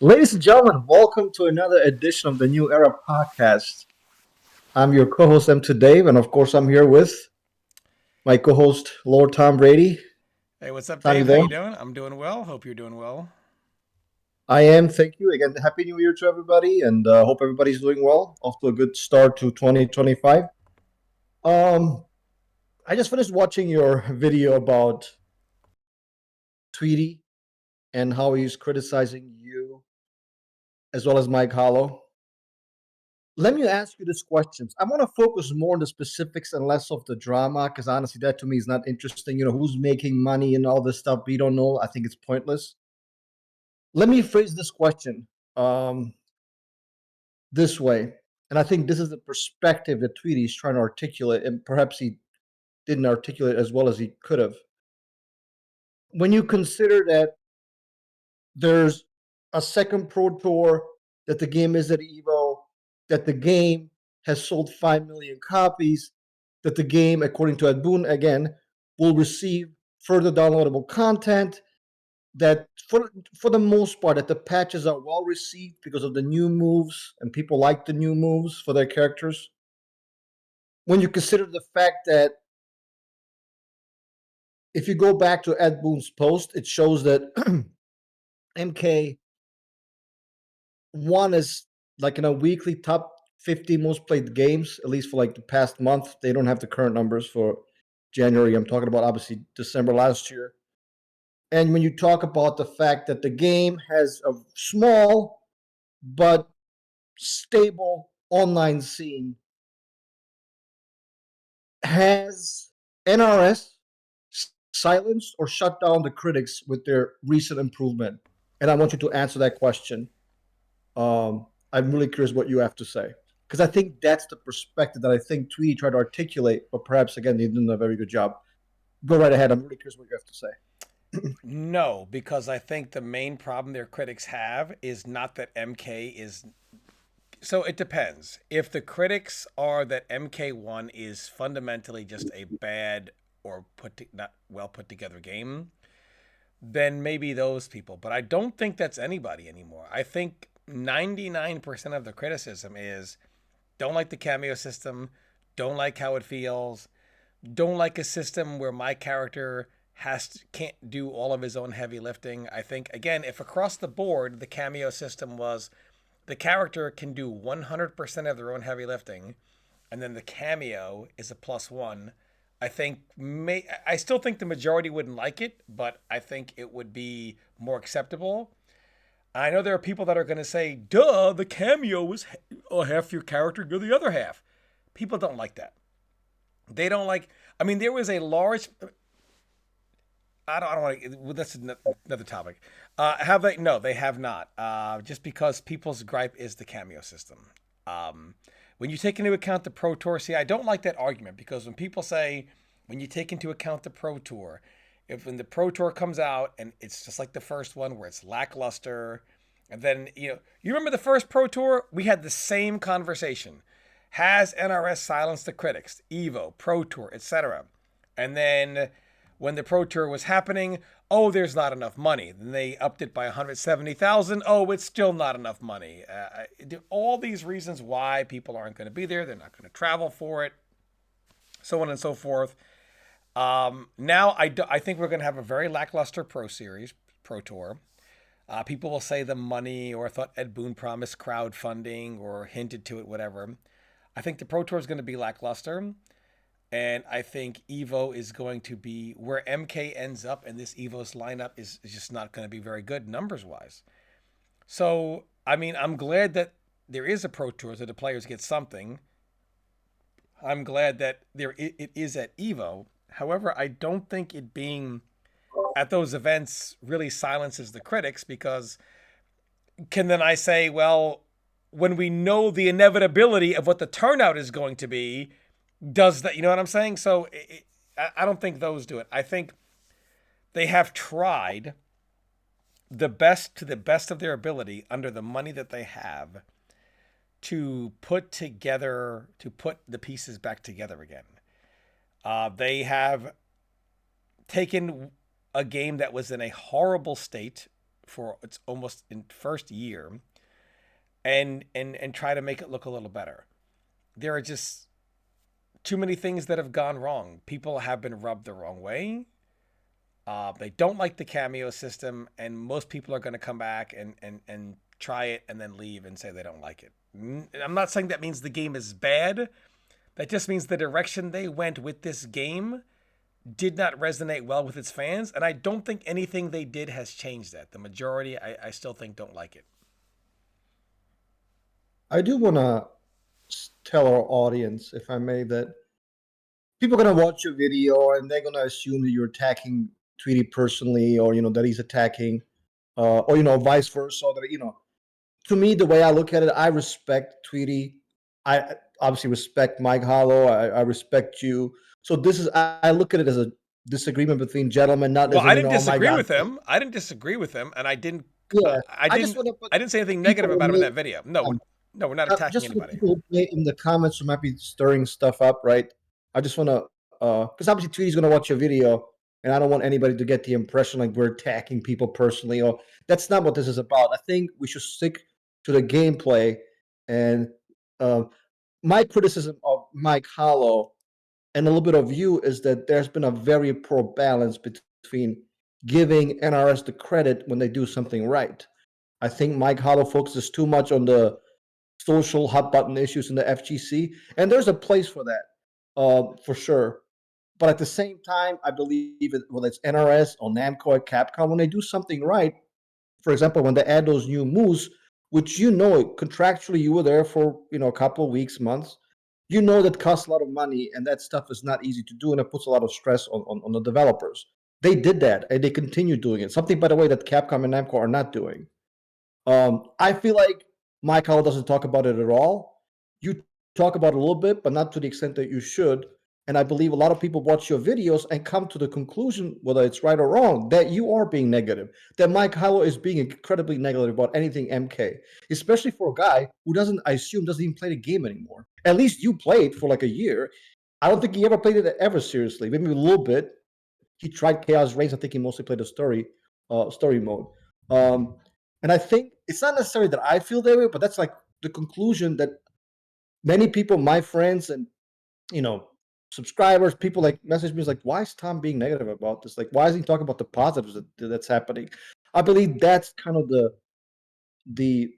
Ladies and gentlemen, welcome to another edition of the New Era podcast. I'm your co-host M to Dave, and of course, I'm here with my co-host Lord Tom Brady. Hey, what's up, Tom, you Dave? How there? you doing? I'm doing well. Hope you're doing well. I am. Thank you again. Happy New Year to everybody, and hope everybody's doing well. Off to a good start to 2025. Um, I just finished watching your video about Tweety and how he's criticizing you as well as Mike Hollow. Let me ask you this question. I want to focus more on the specifics and less of the drama because honestly, that to me is not interesting. Who's making money and all this stuff we don't know. I think it's pointless. Let me phrase this question um, this way. And I think this is the perspective that Tweety is trying to articulate, and perhaps he didn't articulate as well as he could have. When you consider that there's a second Pro Tour, that the game is at Evo, that the game has sold 5 million copies, that the game, according to Ed Boon, again, will receive further downloadable content, that for the most part, that the patches are well received because of the new moves and people like the new moves for their characters. When you consider the fact that if you go back to Ed Boon's post, it shows that MK one is like in a weekly top 50 most played games, at least for like the past month. They don't have the current numbers for January. I'm talking about obviously December last year. And when you talk about the fact that the game has a small but stable online scene, has NRS silenced or shut down the critics with their recent improvement? And I want you to answer that question. I'm really curious what you have to say because I think that's the perspective that I think Tweety tried to articulate, but perhaps again they didn't do a very good job. Go right ahead. I'm really curious what you have to say. No, because I think the main problem their critics have is not that MK is. So it depends. If the critics are that MK1 is fundamentally just a bad or not well put together game, then maybe those people. But I don't think that's anybody anymore. I think 99% of the criticism is don't like the Kameo system, don't like how it feels, don't like a system where my character can't do all of his own heavy lifting. I think again, if across the board the Kameo system was the character can do 100% of their own heavy lifting, and then the Kameo is a plus one. I still think the majority wouldn't like it, but I think it would be more acceptable. I know there are people that are going to say, "Duh, the Kameo was half your character, you're the other half." People don't like that. They don't like. I mean, there was a large. I don't want to. Well, that's another topic. Have they? No, they have not. Just because people's gripe is the Cameo system. Um, when you take into account the Pro Tour, see, I don't like that argument because when people say when you take into account the Pro Tour, if when the Pro Tour comes out and it's just like the first one where it's lackluster, and then you remember the first Pro Tour, we had the same conversation. Has NRS silenced the critics? Evo, Pro Tour, etc. And then when the Pro Tour was happening, oh, there's not enough money. Then they upped it by 170,000. Oh, it's still not enough money. All these reasons why people aren't going to be there. They're not going to travel for it, so on and so forth. Now I think we're going to have a very lackluster Pro Tour. People will say the money, or thought Ed Boon promised crowdfunding or hinted to it, whatever. I think the Pro Tour is going to be lackluster. And I think Evo is going to be where MK ends up, and this Evo's lineup is just not going to be very good numbers wise. So, I mean, I'm glad that there is a Pro Tour so the players get something. I'm glad that it is at Evo. However, I don't think it being at those events really silences the critics because can then I say, well, when we know the inevitability of what the turnout is going to be, does that, you know what I'm saying? So I don't think those do it. I think they have tried the best to the best of their ability under the money that they have to put the pieces back together again. They have taken a game that was in a horrible state for its almost in first year and try to make it look a little better. There are just too many things that have gone wrong. People have been rubbed the wrong way. They don't like the Kameo system, and most people are going to come back and try it and then leave and say they don't like it. I'm not saying that means the game is bad. That just means the direction they went with this game did not resonate well with its fans, and I don't think anything they did has changed that. The majority, I still think, don't like it. I do want to tell our audience, if I may, that people are going to watch your video and they're going to assume that you're attacking Tweety personally, or that he's attacking, or vice versa. Or that to me, the way I look at it, I respect Tweety. I obviously respect Mike Hollow. I respect you. So this is, I look at it as a disagreement between gentlemen, not Well, as I in didn't oh my disagree God. with him. I didn't disagree with him, and I didn't. Yeah, I I just didn't. want to put I didn't say anything people negative who about him in may, that video. No, um, no, we're not attacking just for the anybody. people who may in the comments who might be stirring stuff up, right? I just want to, because obviously Tweety's going to watch your video, and I don't want anybody to get the impression like we're attacking people personally, or that's not what this is about. I think we should stick to the gameplay. And uh, my criticism of Mike Hollow and a little bit of you is that there's been a very poor balance between giving NRS the credit when they do something right. I think Mike Hollow focuses too much on the social hot button issues in the FGC, and there's a place for that, for sure. But at the same time, I believe it, whether it's NRS or Namco or Capcom, when they do something right, for example, when they add those new moves, which contractually you were there for a couple of weeks, months, that costs a lot of money, and that stuff is not easy to do, and it puts a lot of stress on the developers. They did that, and they continue doing it. Something, by the way, that Capcom and Namco are not doing. I feel like Michael doesn't talk about it at all. You talk about it a little bit, but not to the extent that you should. And I believe a lot of people watch your videos and come to the conclusion, whether it's right or wrong, that you are being negative, that Mike Hollow is being incredibly negative about anything MK, especially for a guy who I assume, doesn't even play the game anymore. At least you played for like a year. I don't think he ever played it ever seriously. Maybe a little bit. He tried Chaos Reigns. I think he mostly played the story mode. Um, and I think it's not necessarily that I feel that way, but that's like the conclusion that many people, my friends and you know subscribers, people like message me is like, why is Tom being negative about this? Like, why is he talking about the positives that's happening? I believe that's kind of the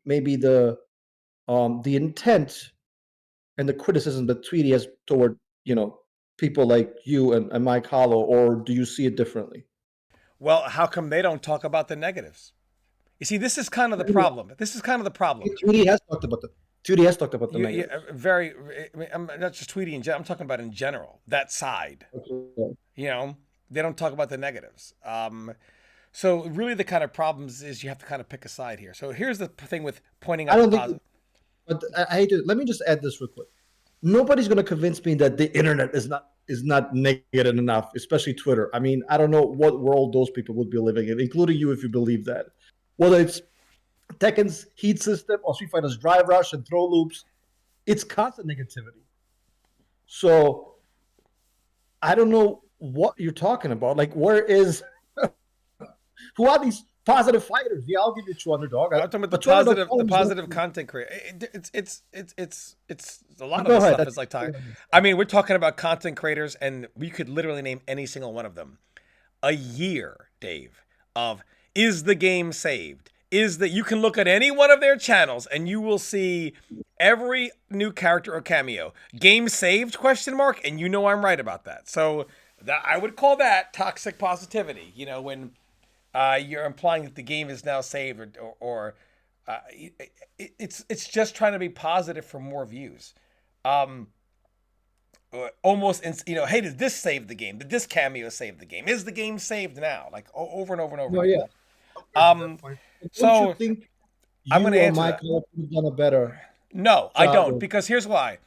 maybe the intent and the criticism that Tweety has toward people like you and Mike Hollow, or do you see it differently? Well, how come they don't talk about the negatives? You see, this is kind of the problem. This is kind of the problem. Tweety has talked about the Tweety has talked about the You negatives. very. I mean, I'm not just Tweety in general. I'm talking about in general. That side. Okay. You know, they don't talk about the negatives. So really, the kind of problems is you have to kind of pick a side here. So here's the thing with pointing I out the don't think, positive. but I hate to. Let me just add this real quick. Nobody's going to convince me that the internet is not negative enough, especially Twitter. I mean, I don't know what world those people would be living in, including you, if you believe that. Whether it's Tekken's heat system or Street Fighter's drive rush and throw loops, it's constant negativity. So I don't know what you're talking about. Like, who are these positive fighters? Yeah, I'll give you two underdog. I'm talking about But Twitter don't the follow positive me. content creator. It's a lot of Go this ahead. stuff is like talking. I mean, we're talking about content creators, and we could literally name any single one of them. A year, Dave, of is the game saved? Is that you can look at any one of their channels and you will see every new character or cameo. Game saved? Question mark. And I'm right about that. So that I would call that toxic positivity. When you're implying that the game is now saved, or it's just trying to be positive for more views. Almost, hey, did this save the game? Did this cameo save the game? Is the game saved now? Like over and over and over No, yeah. again. To that point. But don't you So think I'm going you to or answer that. Michael could have done a better No, I job don't, of? because here's why.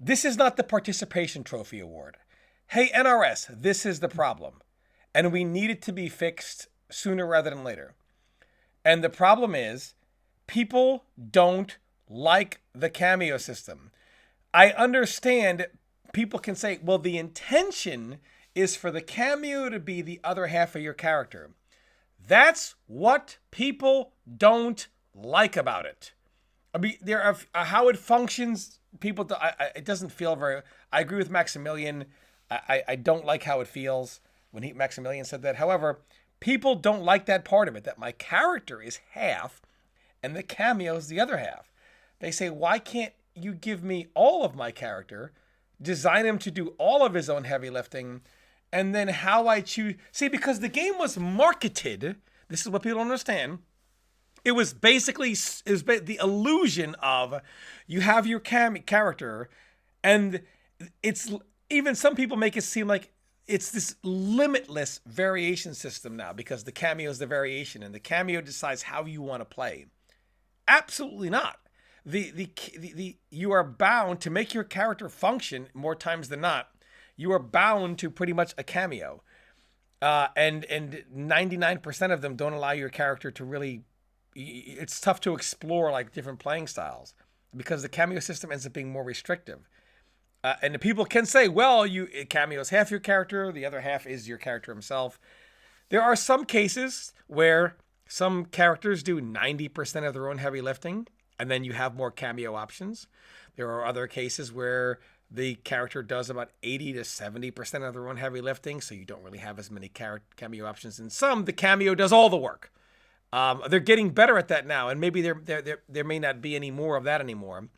This is not the participation trophy award. Hey, NRS, this is the problem, and we need it to be fixed sooner rather than later. And the problem is, people don't like the cameo system. I understand people can say, well, the intention is for the cameo to be the other half of your character. That's what people don't like about it. I mean, there are how it functions. People, it doesn't feel very. I agree with Maximilian. I don't like how it feels when Maximilian said that. However, people don't like that part of it. That my character is half, and the cameo is the other half. They say, why can't you give me all of my character, design him to do all of his own heavy lifting, and then how I choose? See, because the game was marketed. This is what people don't understand. It was basically the illusion of you have your character, and it's even some people make it seem like it's this limitless variation system now because the cameo is the variation and the cameo decides how you want to play. Absolutely not. You are bound to make your character function more times than not. You are bound to pretty much a cameo, and 99% of them don't allow your character to really. It's tough to explore like different playing styles because the cameo system ends up being more restrictive. And the people can say, well, cameo is half your character, the other half is your character himself. There are some cases where some characters do 90% of their own heavy lifting, and then you have more cameo options. There are other cases where the character does about 80 to 70% of their own heavy lifting, so you don't really have as many cameo options. In some, the cameo does all the work. They're getting better at that now, and maybe there may not be any more of that anymore.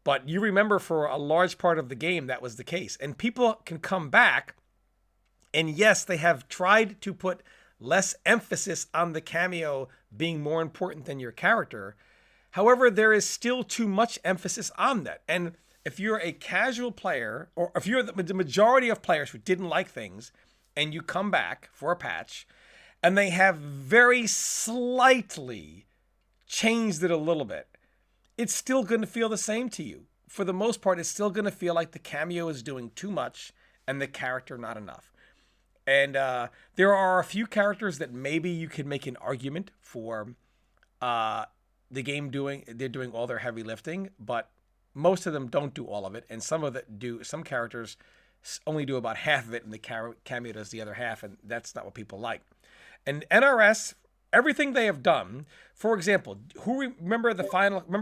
But you remember for a large part of the game that was the case. And people can come back, and yes, they have tried to put less emphasis on the cameo being more important than your character. However, there is still too much emphasis on that. And if you're a casual player, or if you're the majority of players who didn't like things, and you come back for a patch, and they have very slightly changed it a little bit, it's still going to feel the same to you. For the most part, it's still going to feel like the cameo is doing too much and the character not enough. And there are a few characters that maybe you could make an argument for the game they're doing all their heavy lifting, but most of them don't do all of it. And some characters only do about half of it and the cameo does the other half, and that's not what people like. And NRS, everything they have done, for example, remember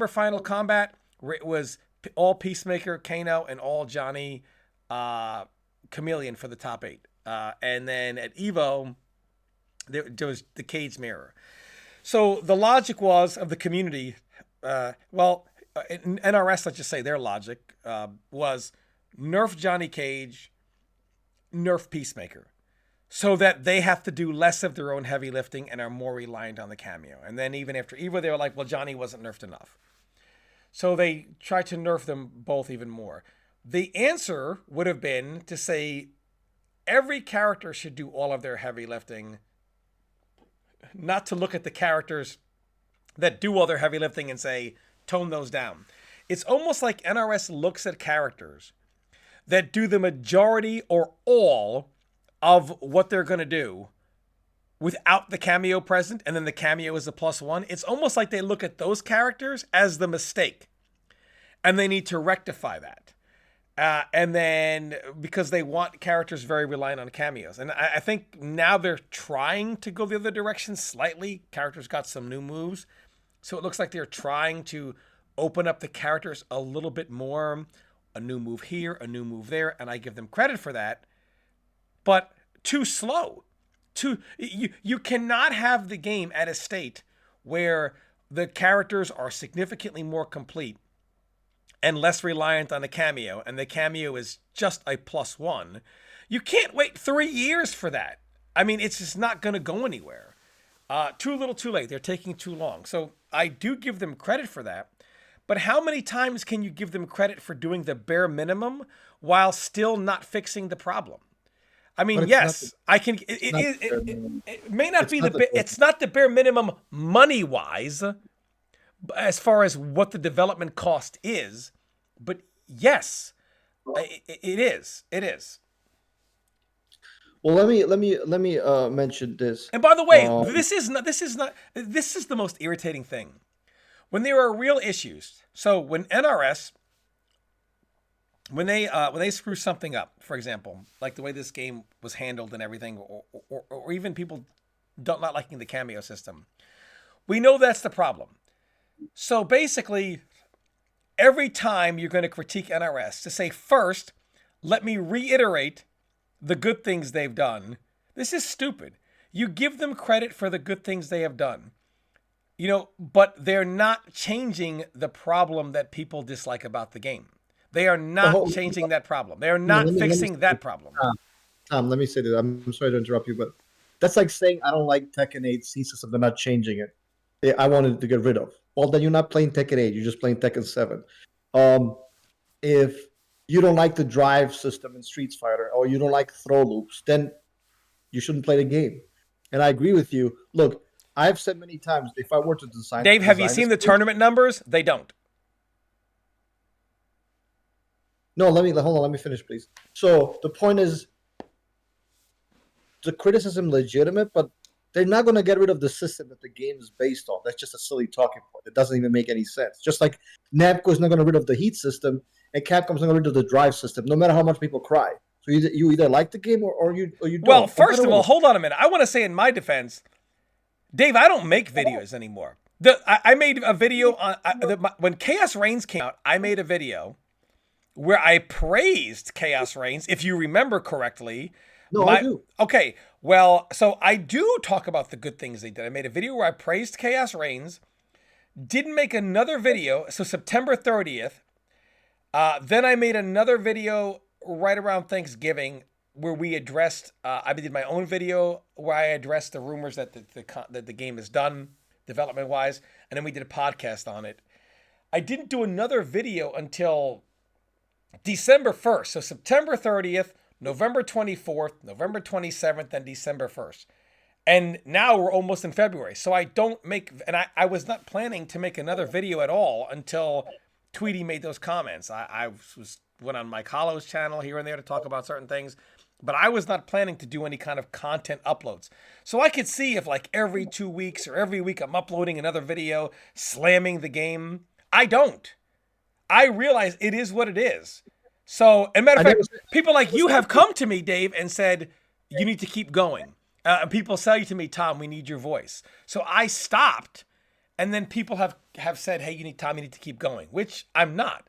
Final Combat, where it was all Peacemaker, Kano, and all Johnny Chameleon for the top 8. And then at EVO, there was the Cage Mirror. So the logic was of the community, in NRS, let's just say their logic was nerf Johnny Cage, nerf Peacemaker, so that they have to do less of their own heavy lifting and are more reliant on the cameo. And then even after EVO, they were like, well, Johnny wasn't nerfed enough. So they tried to nerf them both even more. The answer would have been to say every character should do all of their heavy lifting, not to look at the characters that do all their heavy lifting and say, tone those down. It's almost like NRS looks at characters that do the majority or all of what they're going to do without the cameo present, and then the cameo is a +1. It's almost like they look at those characters as the mistake, and they need to rectify that. And then, because they want characters very reliant on cameos. And I think now they're trying to go the other direction slightly. Characters got some new moves. So it looks like they're trying to open up the characters a little bit more. A new move here, a new move there, and I give them credit for that. But too slow. You cannot have the game at a state where the characters are significantly more complete and less reliant on the cameo, and the cameo is just a +1. You can't wait 3 years for that. I mean, it's just not going to go anywhere. Too little, too late. They're taking too long. So I do give them credit for that. But how many times can you give them credit for doing the bare minimum while still not fixing the problem? I mean, yes, I can. It may not be it's not the bare minimum money-wise, as far as what the development cost is, but yes, it is. It is. Well, let me mention this. And by the way, this is the most irritating thing. When there are real issues, so when NRS, when they screw something up, for example, like the way this game was handled and everything, or even people not liking the Kameo system. We know that's the problem. So basically, every time you're going to critique NRS, to say first, let me reiterate the good things they've done. This is stupid. You give them credit for the good things they have done. But they're not changing the problem that people dislike about the game. They are not changing that problem. They are not fixing that problem. Tom, let me say this. I'm sorry to interrupt you, but that's like saying I don't like Tekken 8 C system. They're not changing it. I wanted to get rid of. Well, then you're not playing Tekken 8. You're just playing Tekken 7. If you don't like the drive system in Street Fighter or you don't like throw loops, then you shouldn't play the game. And I agree with you. Look, I've said many times, if I were to design... Dave, have you seen the tournament numbers? They don't. No, hold on. Let me finish, please. So the point is, the criticism legitimate, but they're not going to get rid of the system that the game is based on. That's just a silly talking point. It doesn't even make any sense. Just like Namco is not going to get rid of the heat system, and Capcom's not going to get rid of the drive system, no matter how much people cry. So you either like the game or you don't. Well, first of all, hold on a minute. I want to say in my defense, Dave, I don't make videos anymore. I made a video on when Chaos Reigns came out. I made a video where I praised Chaos Reigns, if you remember correctly. No, I do. Okay, well, so I do talk about the good things they did. I made a video where I praised Chaos Reigns, didn't make another video, so September 30th. Then I made another video right around Thanksgiving where we addressed, I did my own video where I addressed the rumors that the game is done development-wise, and then we did a podcast on it. I didn't do another video until December 1st, so September 30th, November 24th, November 27th, and December 1st. And now we're almost in February. So I don't make, and I was not planning to make another video at all until Tweety made those comments. I went on Mike Hollow's channel here and there to talk about certain things, but I was not planning to do any kind of content uploads. So I could see if like every 2 weeks or every week I'm uploading another video slamming the game. I don't. I realize it is what it is. So, and matter of fact, people like you have come to me, Dave, and said, you need to keep going. People say to me, Tom, we need your voice. So I stopped, and then people have said, hey, Tom, you need to keep going, which I'm not,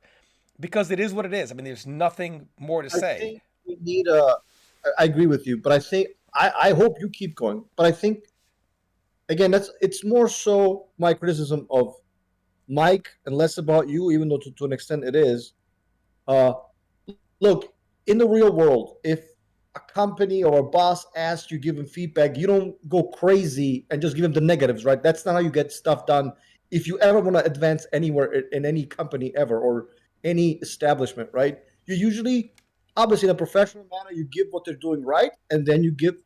because it is what it is. I mean, there's nothing more to say. I think we need I agree with you, but I think, I hope you keep going. But I think, again, it's more so my criticism of Mike and less about you, even though to an extent it is. Look, in the real world, if a company or a boss asks you, give him feedback, you don't go crazy and just give him the negatives, right? That's not how you get stuff done. If you ever want to advance anywhere in any company ever or any establishment, right? You usually, obviously in a professional manner, you give what they're doing right, and then you give,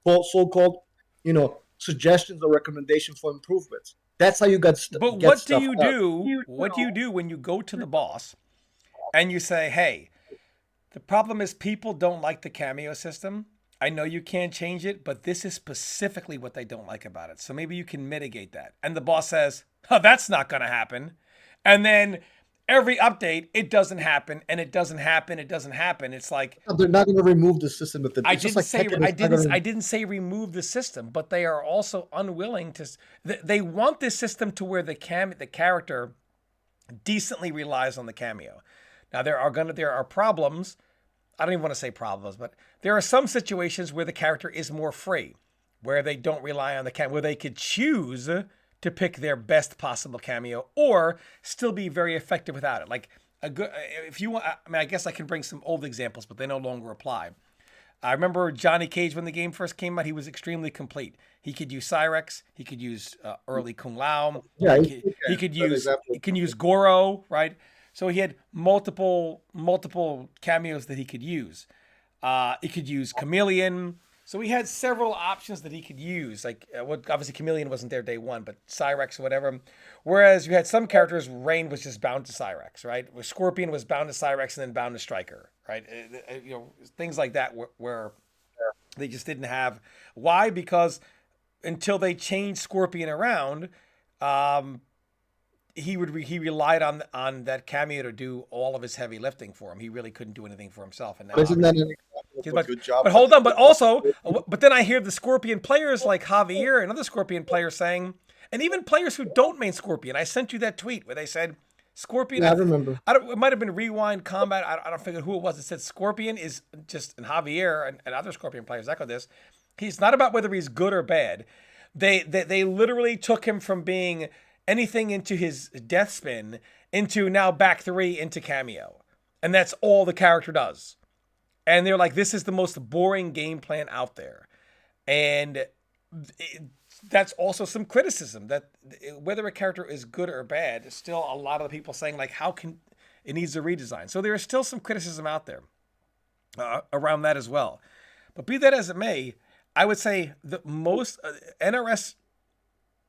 so-called, suggestions or recommendations for improvements. That's how you got stuff. But what do you do? What do you do when you go to the boss and you say, hey, the problem is people don't like the Kameo system. I know you can't change it, but this is specifically what they don't like about it. So maybe you can mitigate that. And the boss says, oh, that's not going to happen. And then every update, it doesn't happen, and it doesn't happen, it doesn't happen. It's like they're not going to remove the system. I didn't say remove the system, but they are also unwilling to. They want this system to where the character decently relies on the Kameo. Now there are problems. I don't even want to say problems, but there are some situations where the character is more free, where they don't rely on the Kameo, where they could choose to pick their best possible Kameo or still be very effective without it. Like a good, if you want, I guess I can bring some old examples, but they no longer apply. I remember Johnny Cage when the game first came out. He was extremely complete. He could use Cyrex. He could use early Kung Lao. Yeah, he could use Goro, right? So he had multiple Kameos that he could use. He could use Chameleon. So he had several options that he could use. Like obviously Chameleon wasn't there day one, but Cyrex or whatever. Whereas you had some characters, Rain was just bound to Cyrex, right? Where Scorpion was bound to Cyrex and then bound to Striker, right? Things like that where they just didn't have. Why? Because until they changed Scorpion around, he relied on that Kameo to do all of his heavy lifting for him. He really couldn't do anything for himself. And now, isn't that an a good job. But hold on, but also, but then I hear the Scorpion players like Javier and other Scorpion players saying, and even players who don't main Scorpion. I sent you that tweet where they said Scorpion. Yeah, I remember. It might have been Rewind Combat. I don't figure who it was. It said Scorpion is just, and Javier and other Scorpion players echo this. He's not about whether he's good or bad. They literally took him from being anything into his death spin into now back 3 into Kameo. And that's all the character does. And they're like, this is the most boring game plan out there. And that's also some criticism that whether a character is good or bad, still a lot of the people saying like, how can it needs a redesign. So there is still some criticism out there around that as well. But be that as it may, I would say the most NRS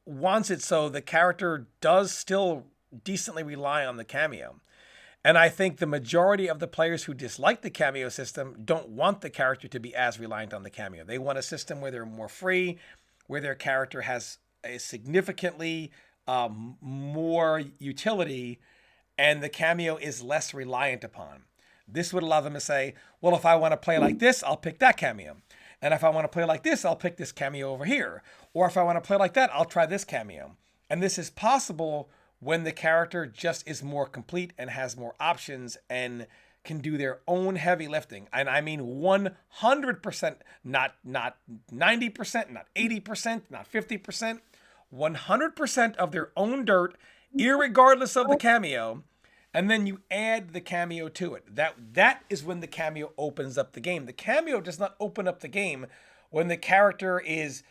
wants it so the character does still decently rely on the Kameo. And I think the majority of the players who dislike the Kameo system don't want the character to be as reliant on the Kameo. They want a system where they're more free, where their character has a significantly more utility, and the Kameo is less reliant upon. This would allow them to say, well, if I want to play like this, I'll pick that Kameo. And if I want to play like this, I'll pick this Kameo over here. Or if I want to play like that, I'll try this Kameo. And this is possible when the character just is more complete and has more options and can do their own heavy lifting. And I mean 100%, not 90%, not 80%, not 50%, 100% of their own dirt, irregardless of the Kameo. And then you add the Kameo to it. That is when the Kameo opens up the game. The Kameo does not open up the game when the character is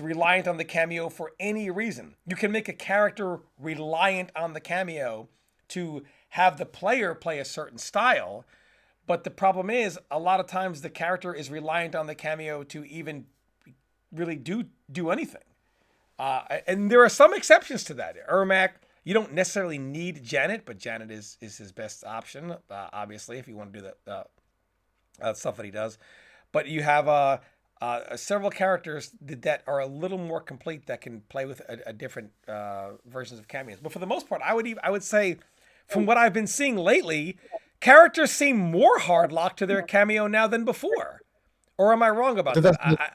reliant on the Kameo for any reason. You can make a character reliant on the Kameo to have the player play a certain style, but the problem is a lot of times the character is reliant on the Kameo to even really do anything. And there are some exceptions to that. Ermac, you don't necessarily need Janet, but Janet is his best option, obviously, if you want to do that stuff that he does. But you have several characters that are a little more complete that can play with a different versions of Kameos. But for the most part, I would say, from what I've been seeing lately, characters seem more hard locked to their Kameo now than before. Or am I wrong about that?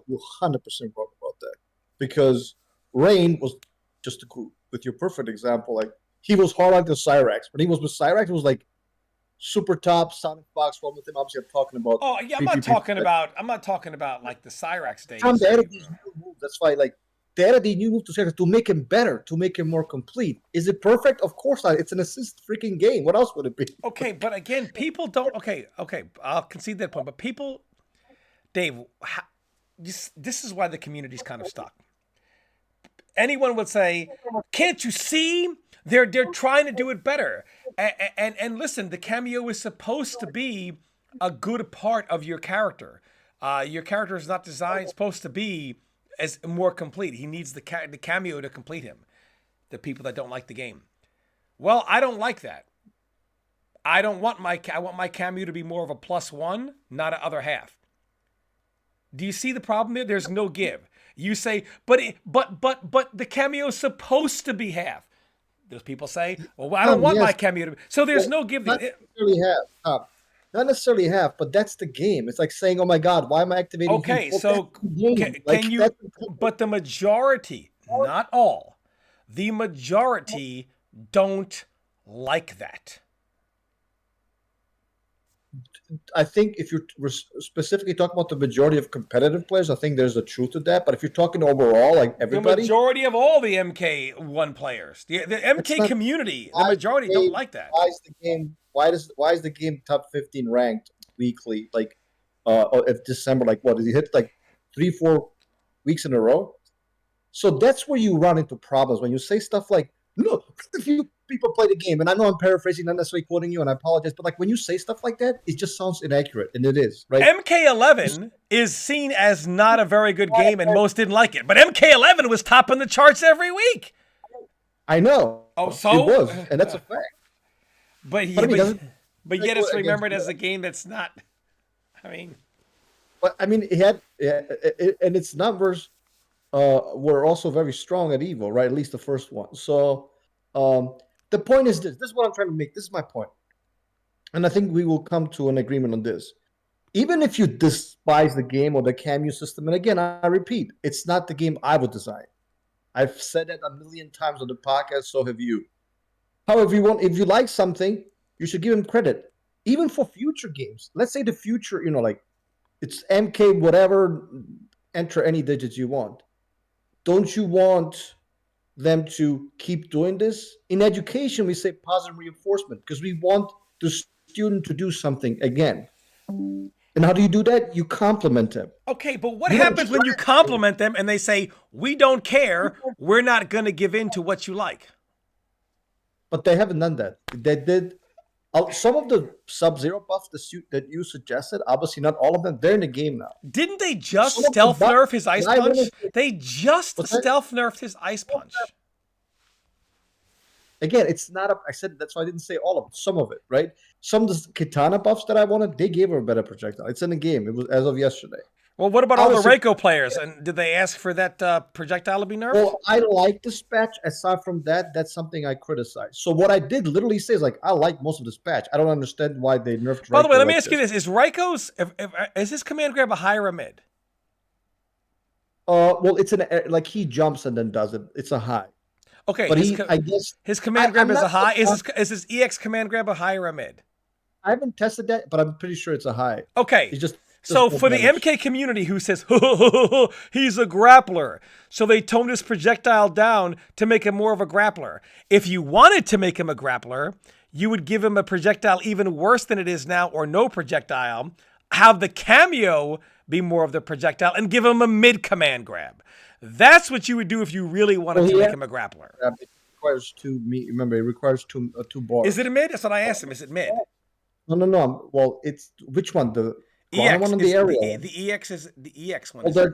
You're 100% wrong about that, because Rain was just with your perfect example. Like, he was hard on the Cyrax. When he was with Cyrax, it was like super top. Sonic Fox one with him. Obviously, I'm talking about. Oh yeah, I'm not talking about like the Cyrax days. They added these new moves. That's why, like, they added the new move to Cyrax to make him better, to make him more complete. Is it perfect? Of course not. It's an assist freaking game. What else would it be? Okay, but again, people don't. Okay, I'll concede that point. But people, Dave, this is why the community's kind of stuck. Anyone would say, "Can't you see? They're trying to do it better." And listen, the Kameo is supposed to be a good part of your character. Your character is not supposed to be as more complete. He needs the Kameo to complete him. The people that don't like the game. Well, I don't like that. I want my Kameo to be more of a +1, not an other half. Do you see the problem there? There's no give. You say, but the Kameo is supposed to be half. Those people say, well, I don't want my Kameo to be. So there's no give. Not necessarily half. Not necessarily half, but that's the game. It's like saying, oh my God, why am I activating? Okay, so can you, but the majority, not all, the majority don't like that. I think if you're specifically talking about the majority of competitive players, I think there's a truth to that. But if you're talking overall, like everybody, the majority of all the MK1 players, the MK community, the majority don't like that. Why is the game? Why is the game top 15 ranked weekly? Like, if December, like what did he hit? Like 3-4 weeks in a row. So that's where you run into problems when you say stuff like, "Look, if you people play the game," and I know I'm paraphrasing, not necessarily quoting you, and I apologize, but like when you say stuff like that, it just sounds inaccurate, and it is, right? MK11 is seen as not a very good game, and most didn't like it. But MK11 was topping the charts every week. I know. Oh, so it was, and that's a fact. But yet it's remembered as a game that's not. I mean, but I mean, and its numbers were also very strong at Evo, right? At least the first one. So. The point is this. This is what I'm trying to make. This is my point. And I think we will come to an agreement on this. even if you despise the game or the Kameo system, and again, I repeat, it's not the game I would design. I've said that a million times on the podcast, so have you. However, if you like something, you should give him credit, even for future games. Let's say the future, like it's MK whatever, enter any digits you want. Don't you want them to keep doing this? In education, we say positive reinforcement because we want the student to do something again. And how do you do that? You compliment them. Okay, but what You don't happens when you trash them. compliment them and they say, "We don't care. We're not going to give in to what you like"? But they haven't done that. They did some of the Sub-Zero buffs that you suggested. Obviously, not all of them. They're in the game now. Didn't they just Some of the stealth buffs nerf his ice that I want punch? to say, They just but that, stealth nerfed his ice punch. again, it's not. I said that's why I didn't say all of it. Some of it, right? Some of the Katana buffs that I wanted, they gave her a better projectile. It's in the game. It was as of yesterday. Well, what about I all the was saying, Reiko players? And did they ask for that projectile to be nerfed? well, I like this patch. Aside from that, that's something I criticize. So what I did literally say is like, I like most of this patch. I don't understand why they nerfed By the way, Reiko let me like ask you this. this: Is Reiko's is his command grab a high or a mid? Well, it's like he jumps and then does it. It's a high, Okay, but I guess his command grab I'm is a not. high. Is his EX command grab a high or a mid? I haven't tested that, but I'm pretty sure it's a high. Okay. It just does So more for the damage. MK community who says he's a grappler, so they toned his projectile down to make him more of a grappler. If you wanted to make him a grappler, you would give him a projectile even worse than it is now, or no projectile. Have the Kameo be more of the projectile and give him a mid command grab. That's what you would do if you really wanted to make him a grappler. It requires two. Remember, it requires two bars. Is it a mid? That's what I asked him. Is it mid? No. Well, it's which one? The ground one EX or the is aerial one? the EX is the EX one. Well, Is there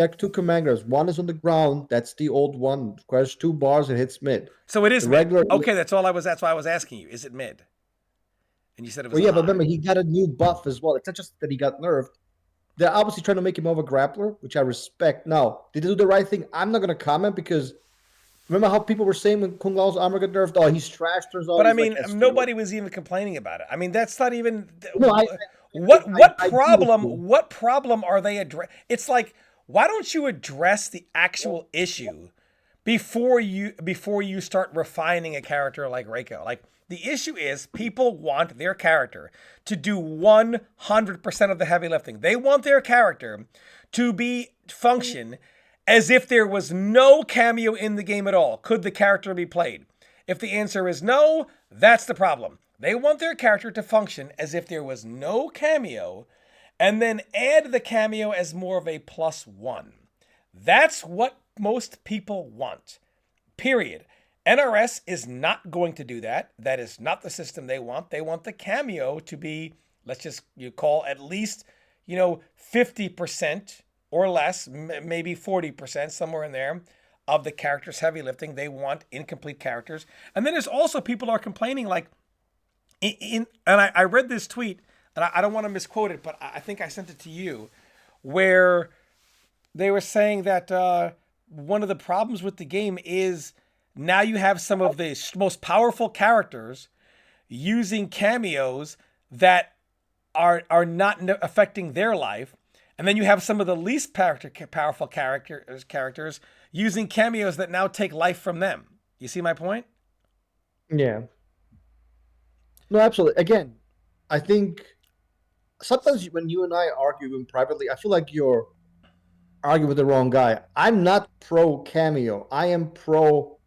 are two commanders. One is on the ground. That's the old one. Requires two bars. It hits mid. So it is The mid. regular. Okay, that's all I was. That's why I was asking you. Is it mid? And you said it was Well, a yeah, but high. remember, he got a new buff as well. It's not just that he got nerfed. They're obviously trying to make him more of a grappler, which I respect. Now, did they do the right thing? I'm not going to comment because remember how people were saying when Kung Lao's armor got nerfed? Oh, he's trash. Turns out But I he's like mean, S-tier. nobody was even complaining about it. I mean, that's not even No, what I agree with problem. you. What problem are they address? It's like, why don't you address the actual issue before you start refining a character like Reiko? Like, the issue is people want their character to do 100% of the heavy lifting. They want their character to be function as if there was no Kameo in the game at all. Could the character be played? If the answer is no, that's the problem. They want their character to function as if there was no Kameo and then add the Kameo as more of a +1. That's what most people want. Period. NRS is not going to do that. That is not the system they want. They want the Kameo to be, let's just you call at least, 50% or less, maybe 40%, somewhere in there, of the characters heavy lifting. They want incomplete characters. And then there's also people are complaining like, and I read this tweet, and I don't want to misquote it, but I think I sent it to you, where they were saying that one of the problems with the game is now you have some of the most powerful characters using cameos that are not affecting their life, and then you have some of the least powerful characters using cameos that now take life from them. You see my point? Yeah. No, absolutely. Again, I think sometimes when you and I argue in privately, I feel like you're arguing with the wrong guy. I'm not pro Kameo. I am pro.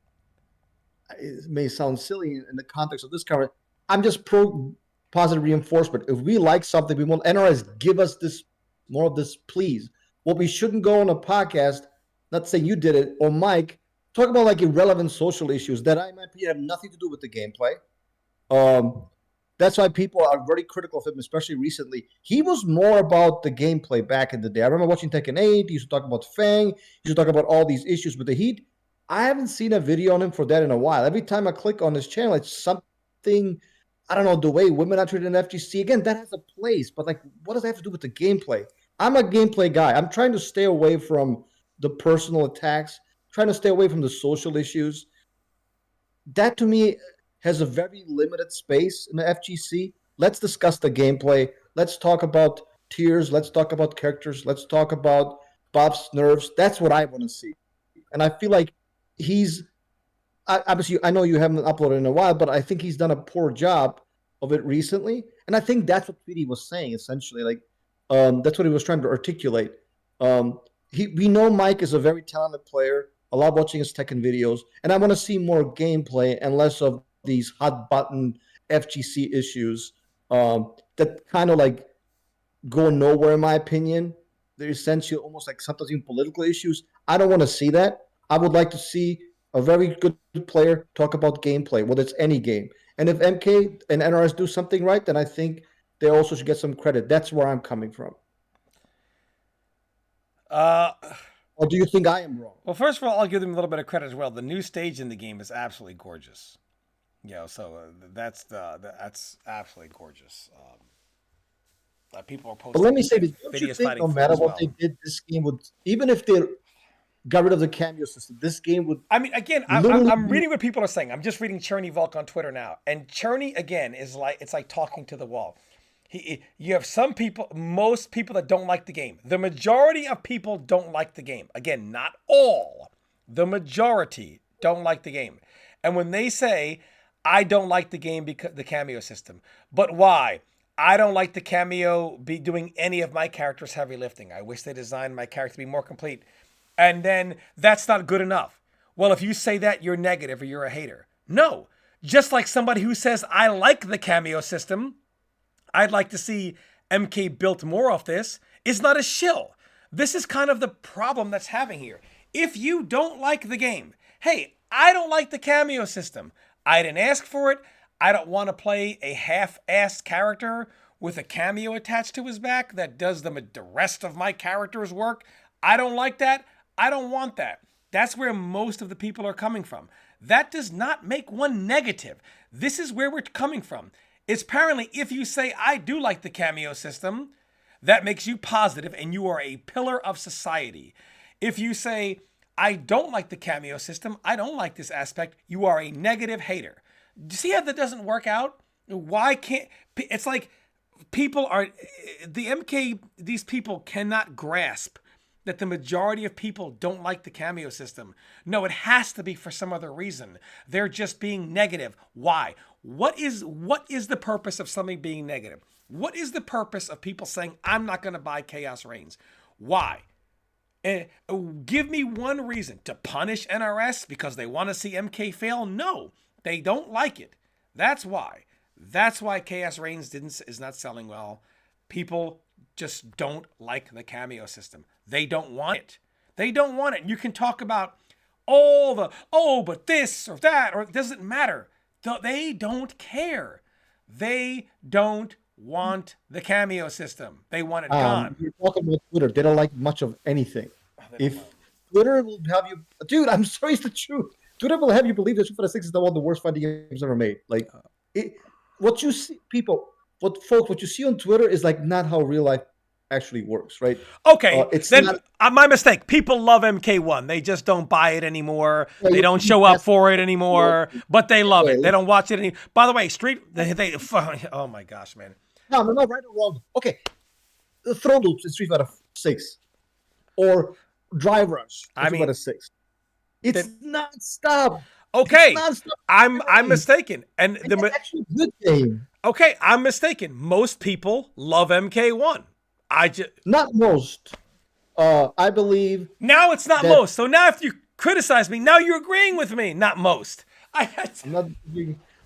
It may sound silly in the context of this conversation. I'm just pro positive reinforcement. If we like something, we want NRS give us this more of this, please. What we shouldn't go on a podcast, not saying you did it or Mike, talk about like irrelevant social issues that I might have nothing to do with the gameplay. That's why people are very critical of him, especially recently. He was more about the gameplay back in the day. I remember watching Tekken 8. He used to talk about Fang. He used to talk about all these issues with the Heat. I haven't seen a video on him for that in a while. Every time I click on his channel, it's something, I don't know, the way women are treated in FGC. Again, that has a place, but like, what does that have to do with the gameplay? I'm a gameplay guy. I'm trying to stay away from the personal attacks, trying to stay away from the social issues. That to me has a very limited space in the FGC. Let's discuss the gameplay. Let's talk about tiers. Let's talk about characters. Let's talk about buffs, nerfs. That's what I want to see. And I feel like he's obviously, I know you haven't uploaded in a while, but I think he's done a poor job of it recently. And I think that's what Tweety was saying essentially. Like, that's what he was trying to articulate. Um, we know Mike is a very talented player. I love watching his Tekken videos, and I want to see more gameplay and less of these hot button FGC issues that kind of like go nowhere, in my opinion. They're essentially almost like sometimes even political issues. I don't want to see that. I would like to see a very good player talk about gameplay, whether it's any game. And if MK and NRS do something right, then I think they also should get some credit. That's where I'm coming from. Or do you think I am wrong? Well, first of all, I'll give them a little bit of credit as well. The new stage in the game is absolutely gorgeous. So that's absolutely gorgeous. People are But posting let me say this: don't you videos think fighting no for it matter as what well. they did, this game would, even if they got rid of the cameo system, this game would. I mean, again, I'm reading what people are saying. I'm just reading Cherney Volk on Twitter now, and Cherney again is like it's like talking to the wall. You have some people, most people that don't like the game. The majority of people don't like the game. Again, not all. The majority don't like the game, and when they say, "I don't like the game because the cameo system," but why? I don't like the cameo be doing any of my characters' heavy lifting. I wish they designed my character to be more complete. And then that's not good enough. Well, if you say that, you're negative or you're a hater. No. Just like somebody who says, I like the cameo system, I'd like to see MK built more of this, is not a shill. This is kind of the problem that's having here. If you don't like the game, hey, I don't like the cameo system. I didn't ask for it. I don't want to play a half-assed character with a cameo attached to his back that does the rest of my character's work. I don't like that. I don't want that. That's where most of the people are coming from. That does not make one negative. This is where we're coming from. It's apparently if you say, I do like the cameo system, that makes you positive and you are a pillar of society. If you say, I don't like the cameo system, I don't like this aspect, you are a negative hater. Do you see how that doesn't work out? Why can't, it's like people are, these people cannot grasp that the majority of people don't like the cameo system. No, it has to be for some other reason. They're just being negative. Why? What is the purpose of something being negative? What is the purpose of people saying, I'm not going to buy Chaos Reigns? Why? Give me one reason. To punish NRS because they want to see MK fail? No, they don't like it. That's why. That's why Chaos Reigns is not selling well. People just don't like the cameo system. They don't want it. They don't want it. You can talk about all the, but this or that, or it doesn't matter. They don't care. They don't want the cameo system. They want it gone. You're talking about Twitter. They don't like much of anything. If Twitter will have you, dude, I'm sorry, it's the truth. Twitter will have you believe that Street Fighter 6 is one of the worst fighting games ever made. Like, what you see, what you see on Twitter is like not how real life actually works, right? Okay, it's then not, my mistake. People love MK1. They just don't buy it anymore. They don't show up for it anymore, but they love it. They don't watch it anymore. By the way, oh my gosh, man. No, right or wrong. Okay, the throw loops in Street Fighter 6 or Drive Rush in Street Fighter 6. It's nonstop. Okay, it's nonstop. I'm mistaken, and it's actually a good game. Okay, I'm mistaken. Most people love MK1. Not most. I believe now it's not most. So now if you criticize me, now you're agreeing with me. Not most. I'm not.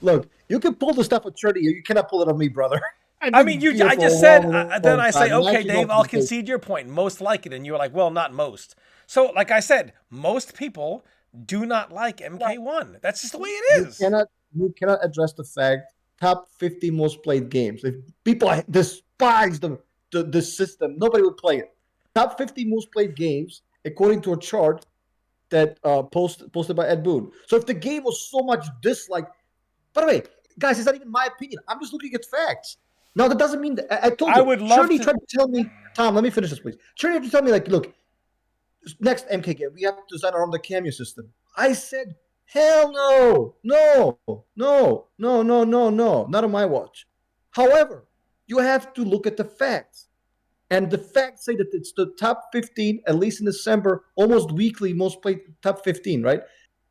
Look, you can pull the stuff with Trinity. You cannot pull it on me, brother. I mean, I just said. Then I say, okay, Dave, I'll concede your point. Most like it, and you're like, well, not most. So, like I said, most people do not like MK1. That's just the way it is. You cannot address the fact top 50 most played games. If people despise the system, nobody would play it. Top 50 most played games, according to a chart that posted by Ed Boon. So if the game was so much disliked, by the way, guys, it's not even my opinion. I'm just looking at facts. Now that doesn't mean that I told you. I would love Shirley tried to tell me, Tom. Let me finish this, please. Shirley tried to tell me, like, look, next MK game, we have to design around the cameo system. I said, hell no, not on my watch. However, you have to look at the facts. And the facts say that it's the top 15, at least in December, almost weekly, most played top 15, right?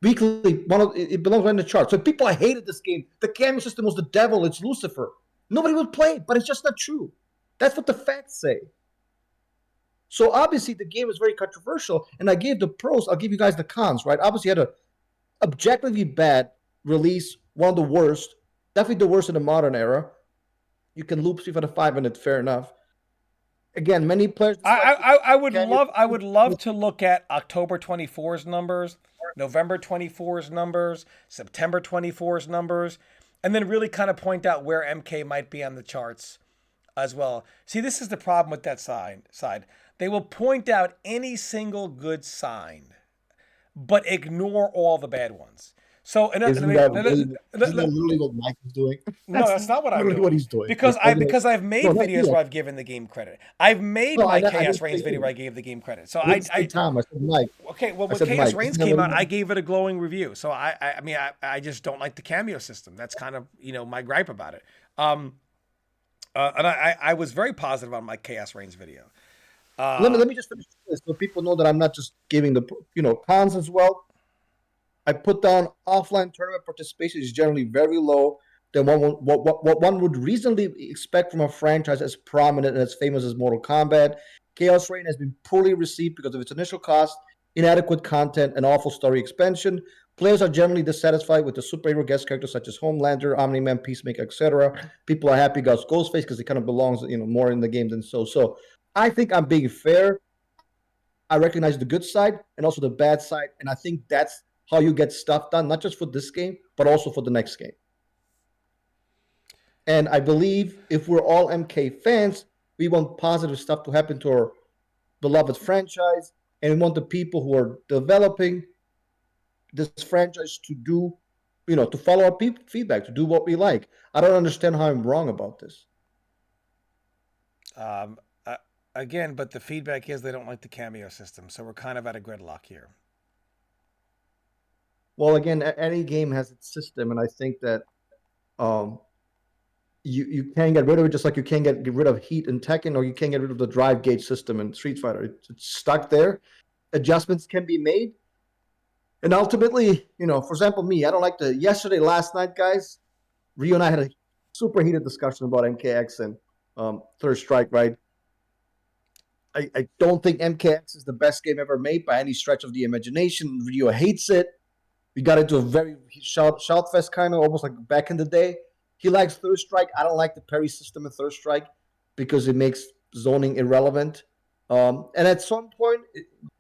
Weekly, it belongs right in the chart. So people hated this game. The Kameo system was the devil. It's Lucifer. Nobody would play it, but it's just not true. That's what the facts say. So obviously the game is very controversial, and I gave the pros. I'll give you guys the cons, right? Obviously, had a objectively bad release, one of the worst, definitely the worst in the modern era. You can loop Street Fighter 5 in it, fair enough. Again, many players dislike I would love to look at October 24's numbers, November 24's numbers, September 24's numbers, and then really kind of point out where MK might be on the charts as well. See, this is the problem with that side. They will point out any single good sign, but ignore all the bad ones. So, isn't that literally what Mike is doing? No, that's not what I'm doing. What he's doing. Because I've made videos where I've given the game credit. I've made my Chaos Reigns video where I gave the game credit. So I said Mike. Okay, well when Chaos Reigns came out, I gave it a glowing review. So I just don't like the Kameo system. That's kind of my gripe about it. And I was very positive on my Chaos Reigns video. Let me just finish this so people know that I'm not just giving the cons as well. I put down offline tournament participation is generally very low than what one would reasonably expect from a franchise as prominent and as famous as Mortal Kombat. Chaos Reign has been poorly received because of its initial cost, inadequate content, and awful story expansion. Players are generally dissatisfied with the superhero guest characters such as Homelander, Omni-Man, Peacemaker, etc. People are happy about Ghostface because it kind of belongs, more in the game than so. So I think I'm being fair. I recognize the good side and also the bad side, and I think that's how you get stuff done, not just for this game, but also for the next game. And I believe if we're all MK fans, we want positive stuff to happen to our beloved franchise, and we want the people who are developing this franchise to do, to follow our feedback, to do what we like. I don't understand how I'm wrong about this. Again, but the feedback is they don't like the Kameo system, so we're kind of at a gridlock here. Well, again, any game has its system, and I think that you can get rid of it just like you can't get rid of heat in Tekken, or you can't get rid of the drive gauge system in Street Fighter. It's stuck there. Adjustments can be made. And ultimately, for example, me, I don't like last night, guys, Rio and I had a super heated discussion about MKX and Third Strike, right? I don't think MKX is the best game ever made by any stretch of the imagination. Rio hates it. We got into a very shout fest kind of, almost like back in the day. He likes Third Strike. I don't like the parry system in Third Strike because it makes zoning irrelevant. And at some point,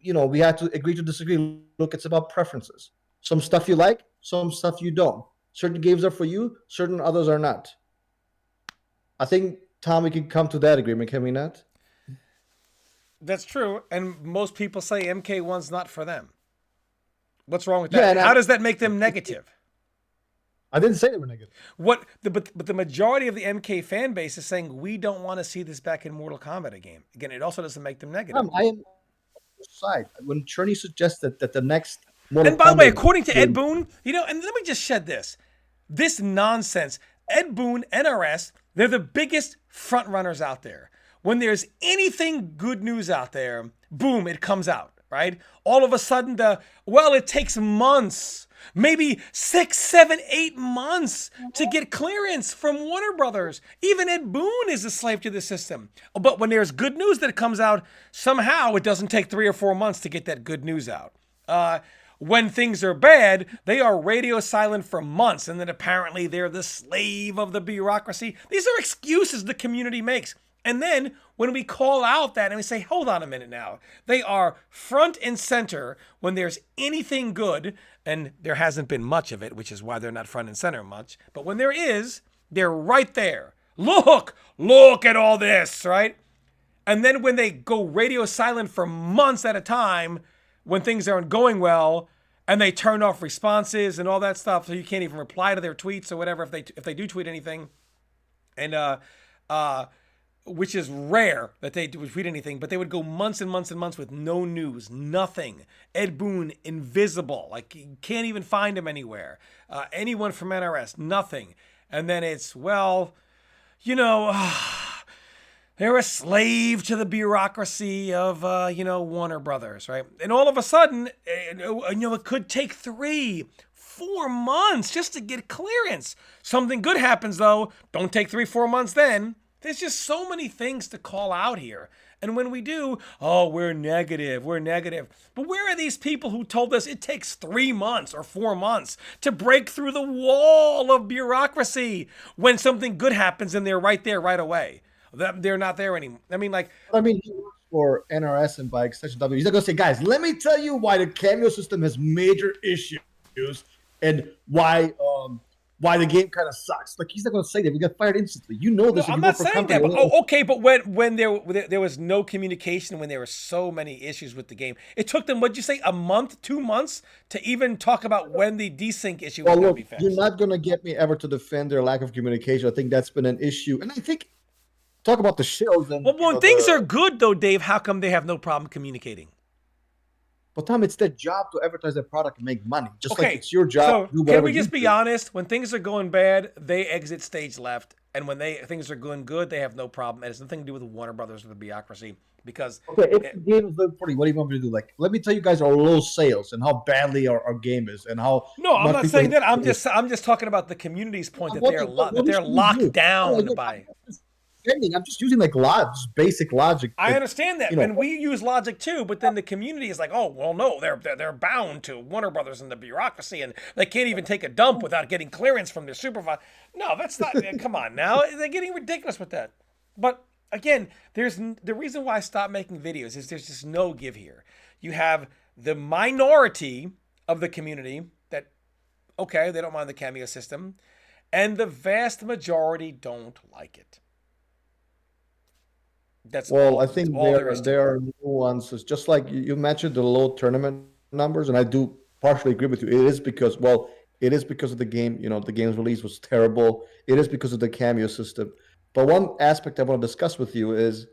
we had to agree to disagree. Look, it's about preferences. Some stuff you like, some stuff you don't. Certain games are for you, certain others are not. I think, Tom, we can come to that agreement, can we not? That's true. And most people say MK1's not for them. What's wrong with that? How does that make them negative? I didn't say they were negative. But the majority of the MK fan base is saying we don't want to see this back in Mortal Kombat again. Again, it also doesn't make them negative. I am on the side. When Cherney suggested that the next Mortal And by the way, according to Ed Boon, and let me just shed this nonsense. Ed Boon, NRS, they're the biggest front runners out there. When there's anything good news out there, boom, it comes out. Right? All of a sudden, it takes months, maybe 6, 7, 8 months to get clearance from Warner Brothers. Even Ed Boon is a slave to the system. But when there's good news that comes out, somehow it doesn't take 3 or 4 months to get that good news out. When things are bad, they are radio silent for months, and then apparently they're the slave of the bureaucracy. These are excuses the community makes. And then when we call out that and we say, hold on a minute now, they are front and center when there's anything good, and there hasn't been much of it, which is why they're not front and center much. But when there is, they're right there. Look at all this, right? And then when they go radio silent for months at a time, when things aren't going well, and they turn off responses and all that stuff, so you can't even reply to their tweets or whatever if they do tweet anything. And which is rare that they would tweet anything, but they would go months and months and months with no news, nothing. Ed Boon, invisible, like you can't even find him anywhere. Anyone from NRS, nothing. And then it's, They're a slave to the bureaucracy of, Warner Brothers, right? And all of a sudden, it could take 3, 4 months just to get clearance. Something good happens, though. Don't take 3, 4 months then. There's just so many things to call out here. And when we do, oh, we're negative, we're negative. But where are these people who told us it takes 3 months or 4 months to break through the wall of bureaucracy when something good happens and they're right there right away? They're not there anymore. I mean, like, he works for NRS and by extension W. He's not going to say, guys, let me tell you why the Kameo system has major issues and why the game kind of sucks. Like, he's not going to say that. We got fired instantly. You know this. no, If I'm you not work for a saying company, that. But okay, but when there was no communication, when there were so many issues with the game, it took them, what'd you say, a month, 2 months to even talk about when the desync issue was going to be fixed. You're not going to get me ever to defend their lack of communication. I think that's been an issue, and I think talk about the shows and Well, when things are good, though, Dave, how come they have no problem communicating? But Tom, it's their job to advertise their product and make money. Just Okay, like it's your job so to do can whatever we you just be do. honest? When things are going bad, they exit stage left, and when things are going good, they have no problem. It has nothing to do with Warner Brothers or the bureaucracy because Okay, if the game is good for you, what do you want me to do? Like, let me tell you guys our low sales and how badly our game is and how no, I'm much not people saying hate that. I'm just talking about the community's point that what they're the- what- that what they're should we locked do? down I'm by. not defending. I'm just using like just basic logic. I understand that, you know, and we use logic too. But then the community is like, "Oh, well, no, they're bound to Warner Brothers and the bureaucracy, and they can't even take a dump without getting clearance from their supervisor." No, that's not. Come on, now they're getting ridiculous with that. But again, the reason why I stopped making videos is there's just no give here. You have the minority of the community that, okay, they don't mind the Kameo system, and the vast majority don't like it. That's well, I that's think all there is to it. there are nuances. Just like you mentioned the low tournament numbers, and I do partially agree with you. It is because of the game. You know, the game's release was terrible. It is because of the Cameo system. But one aspect I want to discuss with you is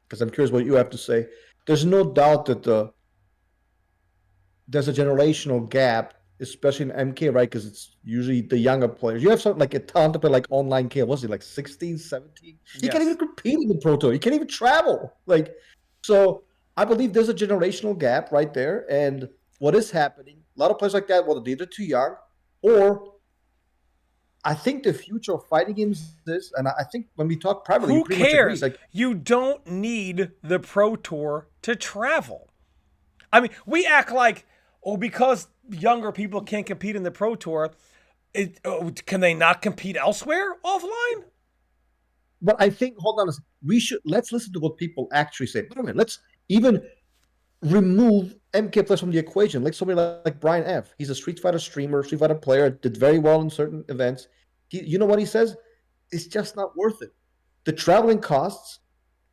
because I'm curious what you have to say. There's no doubt that there's a generational gap, especially in MK, right? Because it's usually the younger players. You have something like a talented player like online K. Was he like 16, 17? He can't Yes. even compete in the Pro Tour. He can't even travel. So I believe there's a generational gap right there. And what is happening, a lot of players like that, well, they're either too young or I think the future of fighting games is, and I think when we talk privately, you Who pretty much agree. cares? You don't need the Pro Tour to travel. I mean, we act like, oh, because younger people can't compete in the Pro Tour, can they not compete elsewhere offline? But I think, hold on a second, let's listen to what people actually say. Wait a minute, let's even remove MK players from the equation. Like somebody like Brian F. He's a Street Fighter streamer, Street Fighter player, did very well in certain events. You know what he says? It's just not worth it. The traveling costs,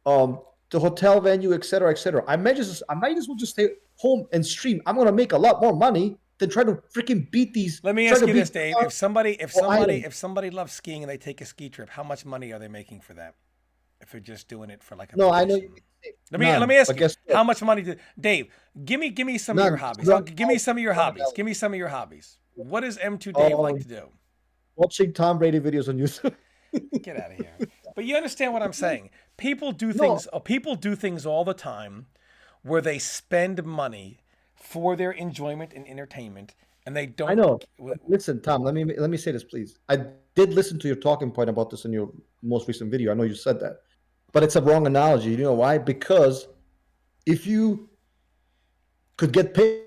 the hotel venue, et cetera, et cetera. I might as well just stay home and stream. I'm gonna make a lot more money than try to freaking beat these. Let me ask you this, Dave. If somebody loves skiing and they take a ski trip, how much money are they making for that? If they're just doing it for like a No, I know. vacation? Let me ask you, how much money Dave, give me some of None. your hobbies. None. Give me some of your hobbies. Give me some of your hobbies. What does M2 Dave like to do? Watching Tom Brady videos on YouTube. Get out of here. But you understand what I'm saying. People do things all the time where they spend money for their enjoyment and entertainment and they don't. I know. Listen, Tom, let me say this, please. I did listen to your talking point about this in your most recent video. I know you said that. But it's a wrong analogy. You know why? Because if you could get paid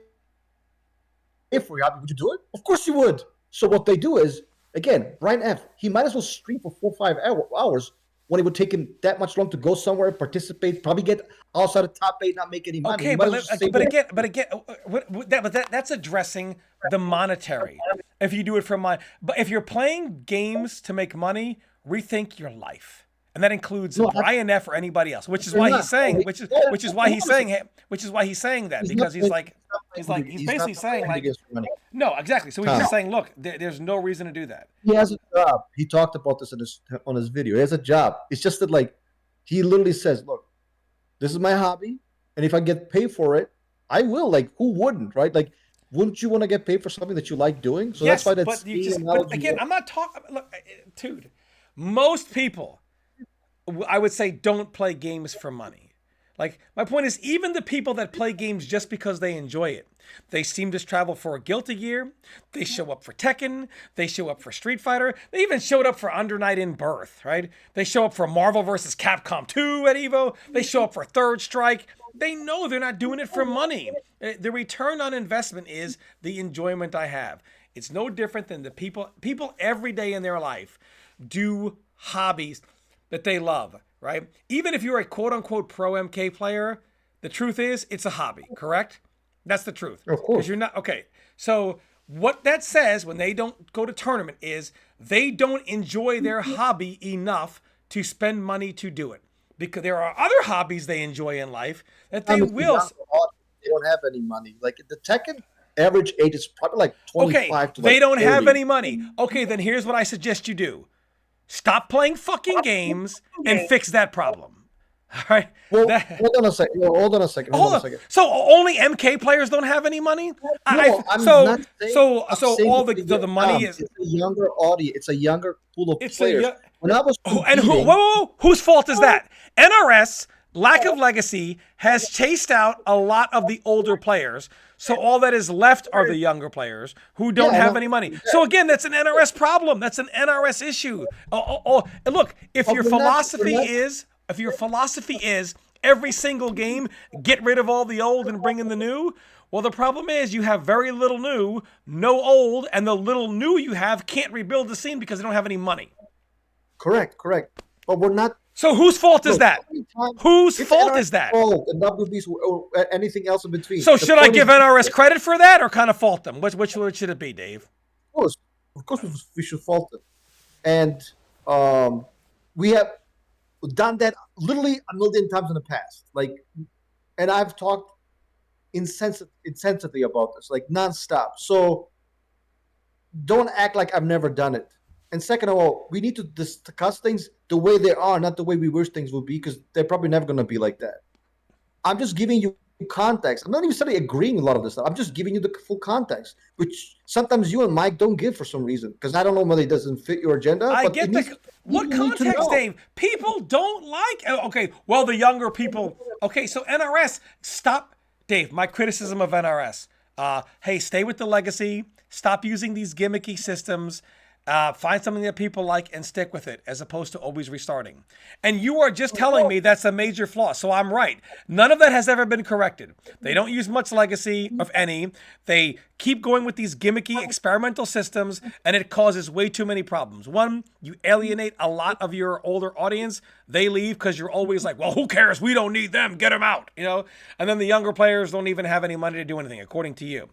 for your hobby, would you do it? Of course you would. So what they do is, again, Brian F., he might as well stream for 4 or 5 hours when it would take him that much long to go somewhere, participate, probably get outside the top 8, not make any money. Okay, that's addressing the monetary. If you do it for money, but if you're playing games to make money, rethink your life. And that includes Brian F. or anybody else, which is why he's saying that, because he's basically saying like, no, exactly. So he's just saying, look, there's no reason to do that. He has a job. He talked about this on his video. He has a job. It's just that, like, he literally says, look, this is my hobby, and if I get paid for it, I will. Like, who wouldn't, right? Like, wouldn't you want to get paid for something that you like doing? So yes, that's why but again, I'm not talking. Look, dude, most people I would say don't play games for money. Like, my point is, even the people that play games just because they enjoy it, they seem to travel for a Guilty Gear, they show up for Tekken, they show up for Street Fighter, they even showed up for Under Night in Birth, right? They show up for Marvel vs. Capcom 2 at EVO, they show up for Third Strike. They know they're not doing it for money. The return on investment is the enjoyment I have. It's no different than the people every day in their life do hobbies that they love, right? Even if you're a quote unquote pro MK player, the truth is it's a hobby, correct? That's the truth. Of course. Because you're not, okay. So what that says when they don't go to tournament is they don't enjoy their hobby enough to spend money to do it. Because there are other hobbies they enjoy in life that they will. They don't have any money. Like the Tekken average age is probably like 25 to like they don't 30. have any money. Okay, then here's what I suggest you do. Stop playing fucking games and fix that problem. All right. Well, hold on a second. Hold on a second. So only MK players don't have any money? No, I'm not saying, all the money is. It's a younger audience. It's a younger pool of players. When I was whose fault is that? NRS, lack of legacy, has chased out a lot of the older players. So all that is left are the younger players who don't have any money. So again, that's an NRS problem. That's an NRS issue. And look, if your philosophy is every single game, get rid of all the old and bring in the new, well, the problem is you have very little new, no old, and the little new you have can't rebuild the scene because they don't have any money. Correct. But we're not. So whose fault is that? Whose fault is that? And WBs or anything else in between. So should I give NRS credit for that or kind of fault them? Which should it be, Dave? Of course, we should fault them. And we have done that literally a million times in the past. And I've talked insensitively about this, like nonstop. So don't act like I've never done it. And second of all, we need to discuss things the way they are, not the way we wish things would be, because they're probably never going to be like that. I'm just giving you context. I'm not even necessarily agreeing with a lot of this stuff. I'm just giving you the full context, which sometimes you and Mike don't give for some reason, because I don't know whether it doesn't fit your agenda. I get what context, Dave? People don't like. Okay, well, the younger people. Okay, so NRS, stop, Dave. My criticism of NRS. Hey, stay with the legacy. Stop using these gimmicky systems. Find something that people like and stick with it, as opposed to always restarting. And you are just telling me that's a major flaw. So I'm right. None of that has ever been corrected. They don't use much legacy, of any. They keep going with these gimmicky experimental systems, and it causes way too many problems. One, you alienate a lot of your older audience. They leave because you're always like, well, who cares? We don't need them. Get them out. And then the younger players don't even have any money to do anything, according to you.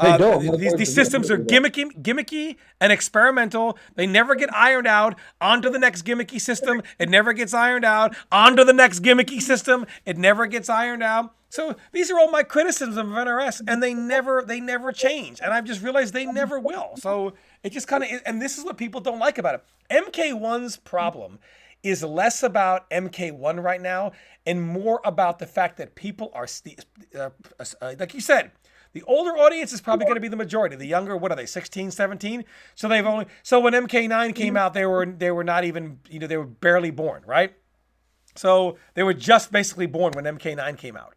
These systems are gimmicky and experimental. They never get ironed out. Onto the next gimmicky system. It never gets ironed out. Onto the next gimmicky system. It never gets ironed out. So these are all my criticisms of NRS, and they never change. And I've just realized they never will. So it just kind of, and this is what people don't like about it. MK1's problem is less about MK1 right now and more about the fact that people are, like you said, the older audience is probably going to be the majority. The younger, what are they, 16, 17? So when MK9 came out, they were not even, they were barely born, right? So they were just basically born when MK9 came out.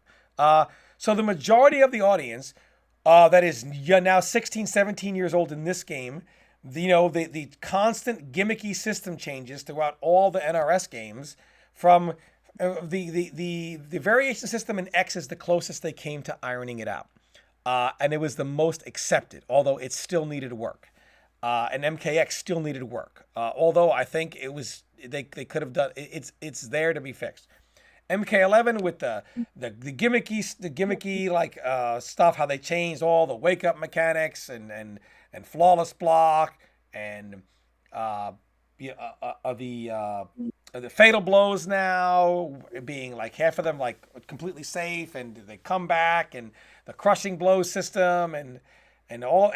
So the majority of the audience that is now 16, 17 years old in this game, the constant gimmicky system changes throughout all the NRS games, from the variation system in X is the closest they came to ironing it out. And it was the most accepted, although it still needed work. And MKX still needed work. Although I think it was they could have done it's there to be fixed. MK11 with the gimmicky like stuff, how they changed all the wake up mechanics and flawless block and the fatal blows now being like half of them like completely safe, and they come back, and the crushing blow system and now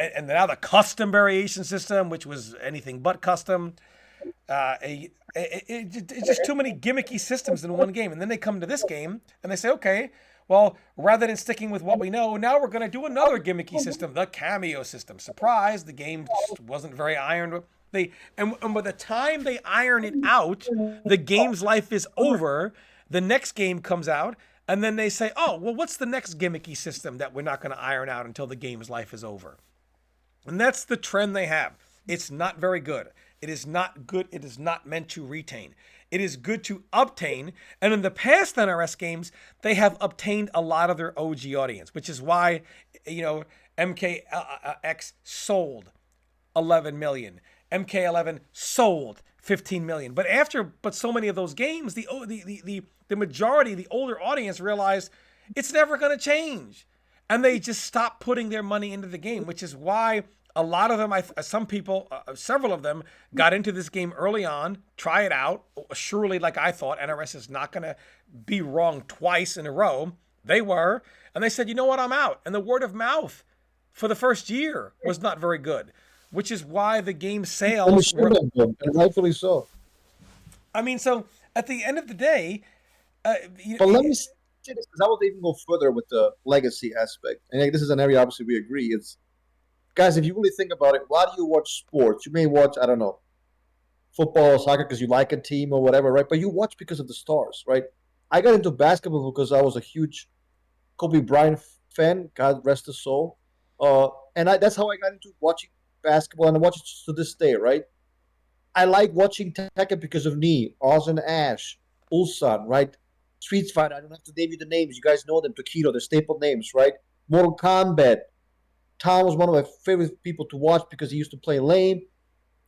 the custom variation system, which was anything but custom. It's just too many gimmicky systems in one game. And then they come to this game and they say, okay, well, rather than sticking with what we know, now we're going to do another gimmicky system, the Kameo system. Surprise, the game just wasn't very ironed. And by the time they iron it out, the game's life is over. The next game comes out, and then they say, "Oh, well, what's the next gimmicky system that we're not going to iron out until the game's life is over?" And that's the trend they have. It's not very good. It is not good. It is not meant to retain. It is good to obtain. And in the past NRS games, they have obtained a lot of their OG audience, which is why, MKX sold 11 million. MK11 sold 15 million. But so many of those games, the majority, the older audience realized it's never going to change. And they just stopped putting their money into the game, which is why a lot of them, several of them got into this game early on, try it out. Surely, like I thought, NRS is not going to be wrong twice in a row. They were. And they said, you know what, I'm out. And the word of mouth for the first year was not very good, which is why the game sales were. And rightfully so. I mean, so at the end of the day. But let me say this, because I will even go further with the legacy aspect. And this is an area, obviously, we agree. It's, guys, if you really think about it, why do you watch sports? You may watch, I don't know, football or soccer because you like a team or whatever, right? But you watch because of the stars, right? I got into basketball because I was a huge Kobe Bryant fan, God rest his soul. And that's how I got into watching basketball, and I watch it to this day, right? I like watching Tekken because of Nee, Oz and Ash, Ulsan, right? Street Fighter, I don't have to name you the names. You guys know them. Tokido, they're staple names, right? Mortal Kombat. Tom was one of my favorite people to watch because he used to play lame.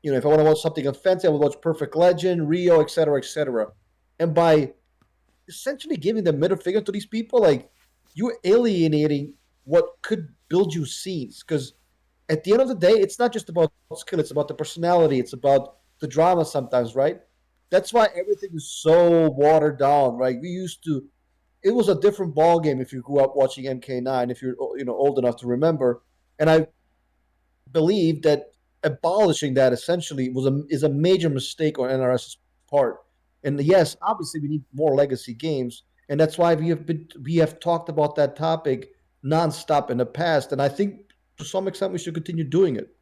If I want to watch something offensive, I would watch Perfect Legend, Rio, etc., etc. And by essentially giving the middle finger to these people, like, you're alienating what could build you scenes. Because at the end of the day, it's not just about skill, it's about the personality, it's about the drama sometimes, right? That's why everything is so watered down, right? It was a different ball game if you grew up watching MK9, if you're old enough to remember. And I believe that abolishing that essentially is a major mistake on NRS's part. And yes, obviously we need more legacy games, and that's why we have talked about that topic nonstop in the past. And I think to some extent we should continue doing it.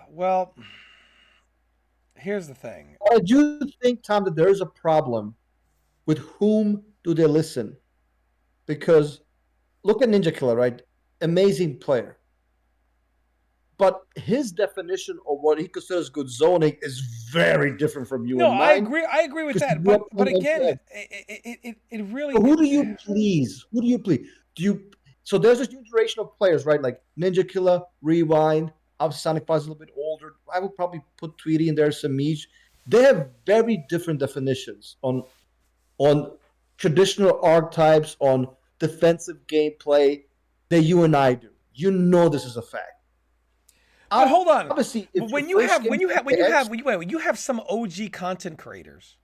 Well, here's the thing. I do think, Tom, that there is a problem with whom do they listen, because look at Ninja Killer, right? Amazing player. But his definition of what he considers good zoning is very different from you No, and mine. I agree with that. But again, it really. So who do you please? Who do you please? So there's a new generation of players, right? Like Ninja Killer, Rewind. Obviously, Sonic Five is a little bit older. I would probably put Tweety in there, Samish. They have very different definitions on traditional archetypes, on defensive gameplay that you and I do. You know this is a fact. But hold on. Obviously, when you have some OG content creators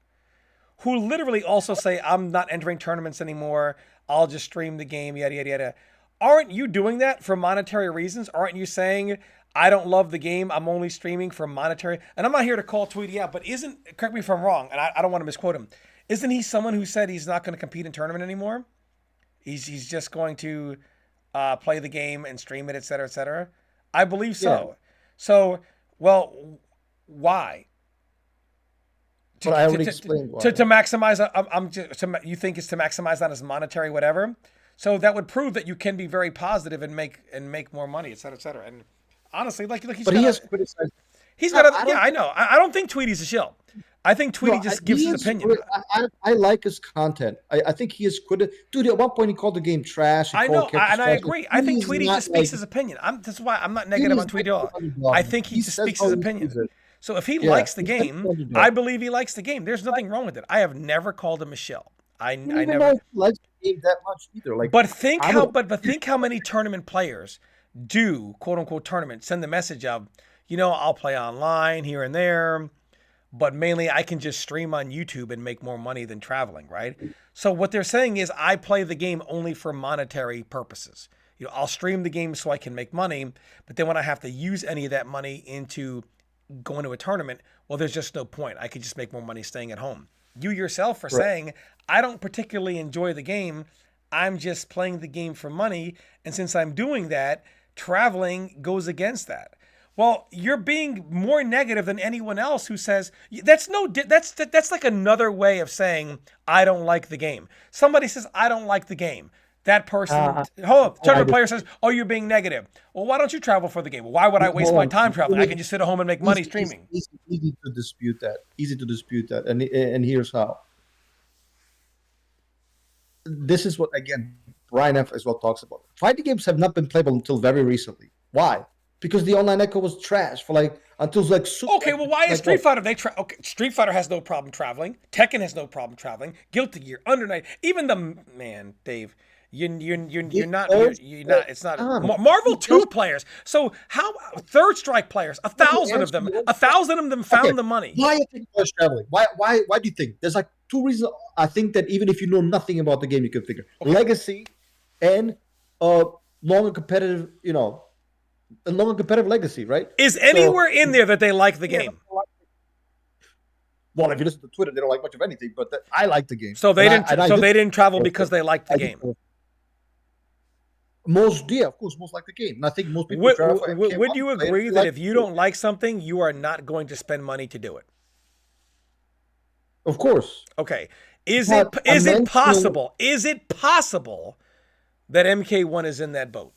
who literally also say, I'm not entering tournaments anymore, I'll just stream the game, yada yada yada. Aren't you doing that for monetary reasons? Aren't you saying, I don't love the game, I'm only streaming for monetary? And I'm not here to call Tweety out, but correct me if I'm wrong, and I don't want to misquote him. Isn't he someone who said he's not going to compete in tournament anymore? He's just going to play the game and stream it, et cetera, et cetera. I believe so. Yeah. So, well, why? But I already explained why. To maximize, you think it's to maximize on his monetary whatever. So that would prove that you can be very positive and make more money, et cetera, et cetera. And honestly, like he's. But he has criticized. He's got. I know. I don't think Tweety's a shill. I think Tweety just gives his opinion. I like his content. I think he is critical. Dude, at one point he called the game trash. I know, and I agree. I think Tweety just speaks his opinion. That's why I'm not negative on Tweety at all. I think he just speaks his opinion. So if he likes the game, I believe he likes the game. There's nothing wrong with it. I have never called him a shill. I never liked the game that much either. Like, but think how many tournament players do, quote unquote tournament, send the message of, I'll play online here and there, but mainly I can just stream on YouTube and make more money than traveling, right? So what they're saying is I play the game only for monetary purposes. I'll stream the game so I can make money, but then when I have to use any of that money into going to a tournament, well, there's just no point. I could just make more money staying at home. You yourself are saying, I don't particularly enjoy the game. I'm just playing the game for money. And since I'm doing that, traveling goes against that. Well, you're being more negative than anyone else who says that's like another way of saying I don't like the game. Somebody says I don't like the game. That person, Uh, hold on, I tournament player says, disagree. "Oh, you're being negative." Well, why don't you travel for the game? Why would I waste my Hold time traveling? I on. can just sit at home and make money Easy, streaming. easy to dispute that. Easy to dispute that. And here's how. This is what, again, Brian F. as well talks about. Fighting games have not been playable until very recently. Why? Because the online echo was trash for like until like Okay, well, why is like Street what? Fighter? Okay, Street Fighter has no problem traveling. Tekken has no problem traveling. Guilty Gear, Under Night, even the man, Dave. You're not Because you're not. It's not Tom, Marvel because 2 players. So how Third Strike players? A let me thousand of answer them. you one A question. thousand of them Okay, found the money. why you think was traveling? Why do you think? There's like two reasons. I think that even if you know nothing about the game, you can figure Okay, legacy and uh longer competitive. A longer competitive legacy, right? is So anywhere in there that they like the yeah. game? Well, if you listen to Twitter, they don't like much of anything. But I like the game, So and they didn't. I So did. they didn't travel because they liked the I did. game. Most, yeah, of course, most like the game. And I think most people try for Would MK1 you play it. agree They that like if you it. don't like something, you are not going to spend money to do it? Of course, Okay. Is it but I'm is it mentioning possible? Is it possible that MK1 is in that boat?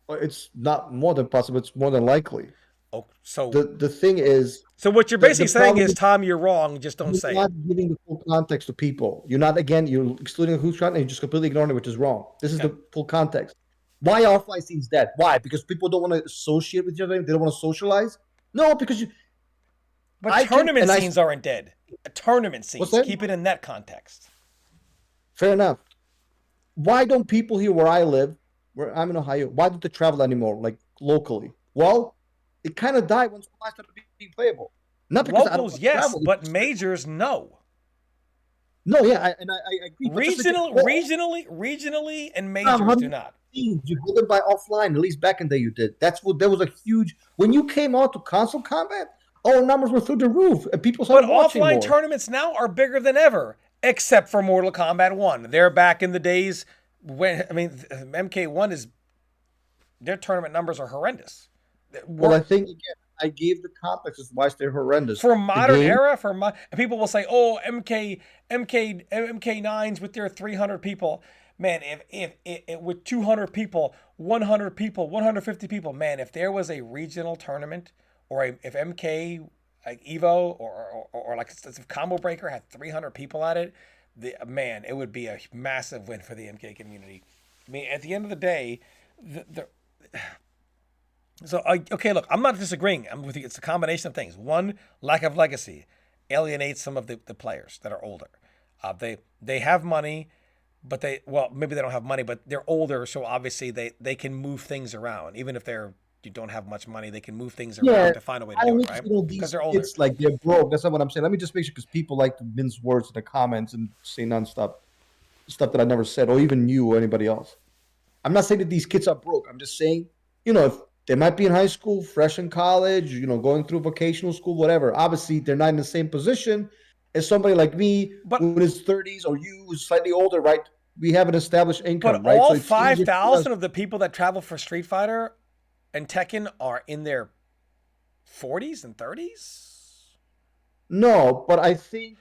it's not more than possible. It's more than likely. Oh, so The thing is, so what you're the basically saying problem is, is Tom, you're wrong. Just don't you're say it. not giving the full context to people. You're not, again, you're excluding who's trying and you're just completely ignoring it, which is wrong. This is Okay. the full context. Why are offline scenes dead? Why? Because people don't want to associate with each other. They don't want to socialize. No, because But I can, tournament and I. scenes aren't dead. Tournament What's scenes. that? Keep it in that context. Fair enough. Why don't people here where I live, where I'm in Ohio, why don't they travel anymore, like locally? Well, it kind of died once online started being playable. Not because I don't Locals, want to yes, travel. It's but just, majors, no. no, yeah, I agree. But just like Regionally, and how majors do many not. teams you go them by offline? At least back in the day, you did. That's what there was a huge when you came out to console combat. Our numbers were through the roof, and people But started watching offline more. tournaments now are bigger than ever, except for Mortal Kombat 1. They're back in the days when, I mean, MK1 is, their tournament numbers are horrendous. Well, We're, I think again, I gave the context as to why they're horrendous. for The modern game, era, and people will say, oh, MK9s with their 300 people. Man, if with 200 people, 100 people, 150 people, man, if there was a regional tournament if MK like Evo or like if Combo Breaker had 300 people at it, man, it would be a massive win for the MK community. I mean, at the end of the day, the okay, look, I'm not disagreeing. I'm with you. It's a combination of things. One, lack of legacy alienates some of the players that are older. They have money, but maybe they don't have money, but they're older, so obviously they can move things around. Even if you don't have much money, they can move things yeah, around to find a way to I do don't it, need to right? see all Because these they're older. kids like they're broke. That's not what I'm saying. Let me just make sure because people like to mince words in the comments and say nonstop stuff that I never said, or even you or anybody else. I'm not saying that these kids are broke. I'm just saying, if they might be in high school, fresh in college, going through vocational school, whatever. Obviously, they're not in the same position as somebody like me But who in his 30s or you who's slightly older, right? We have an established income, right? all So it's easier for us. 5,000 of the people that travel for Street Fighter and Tekken are in their 40s and 30s. No, but I think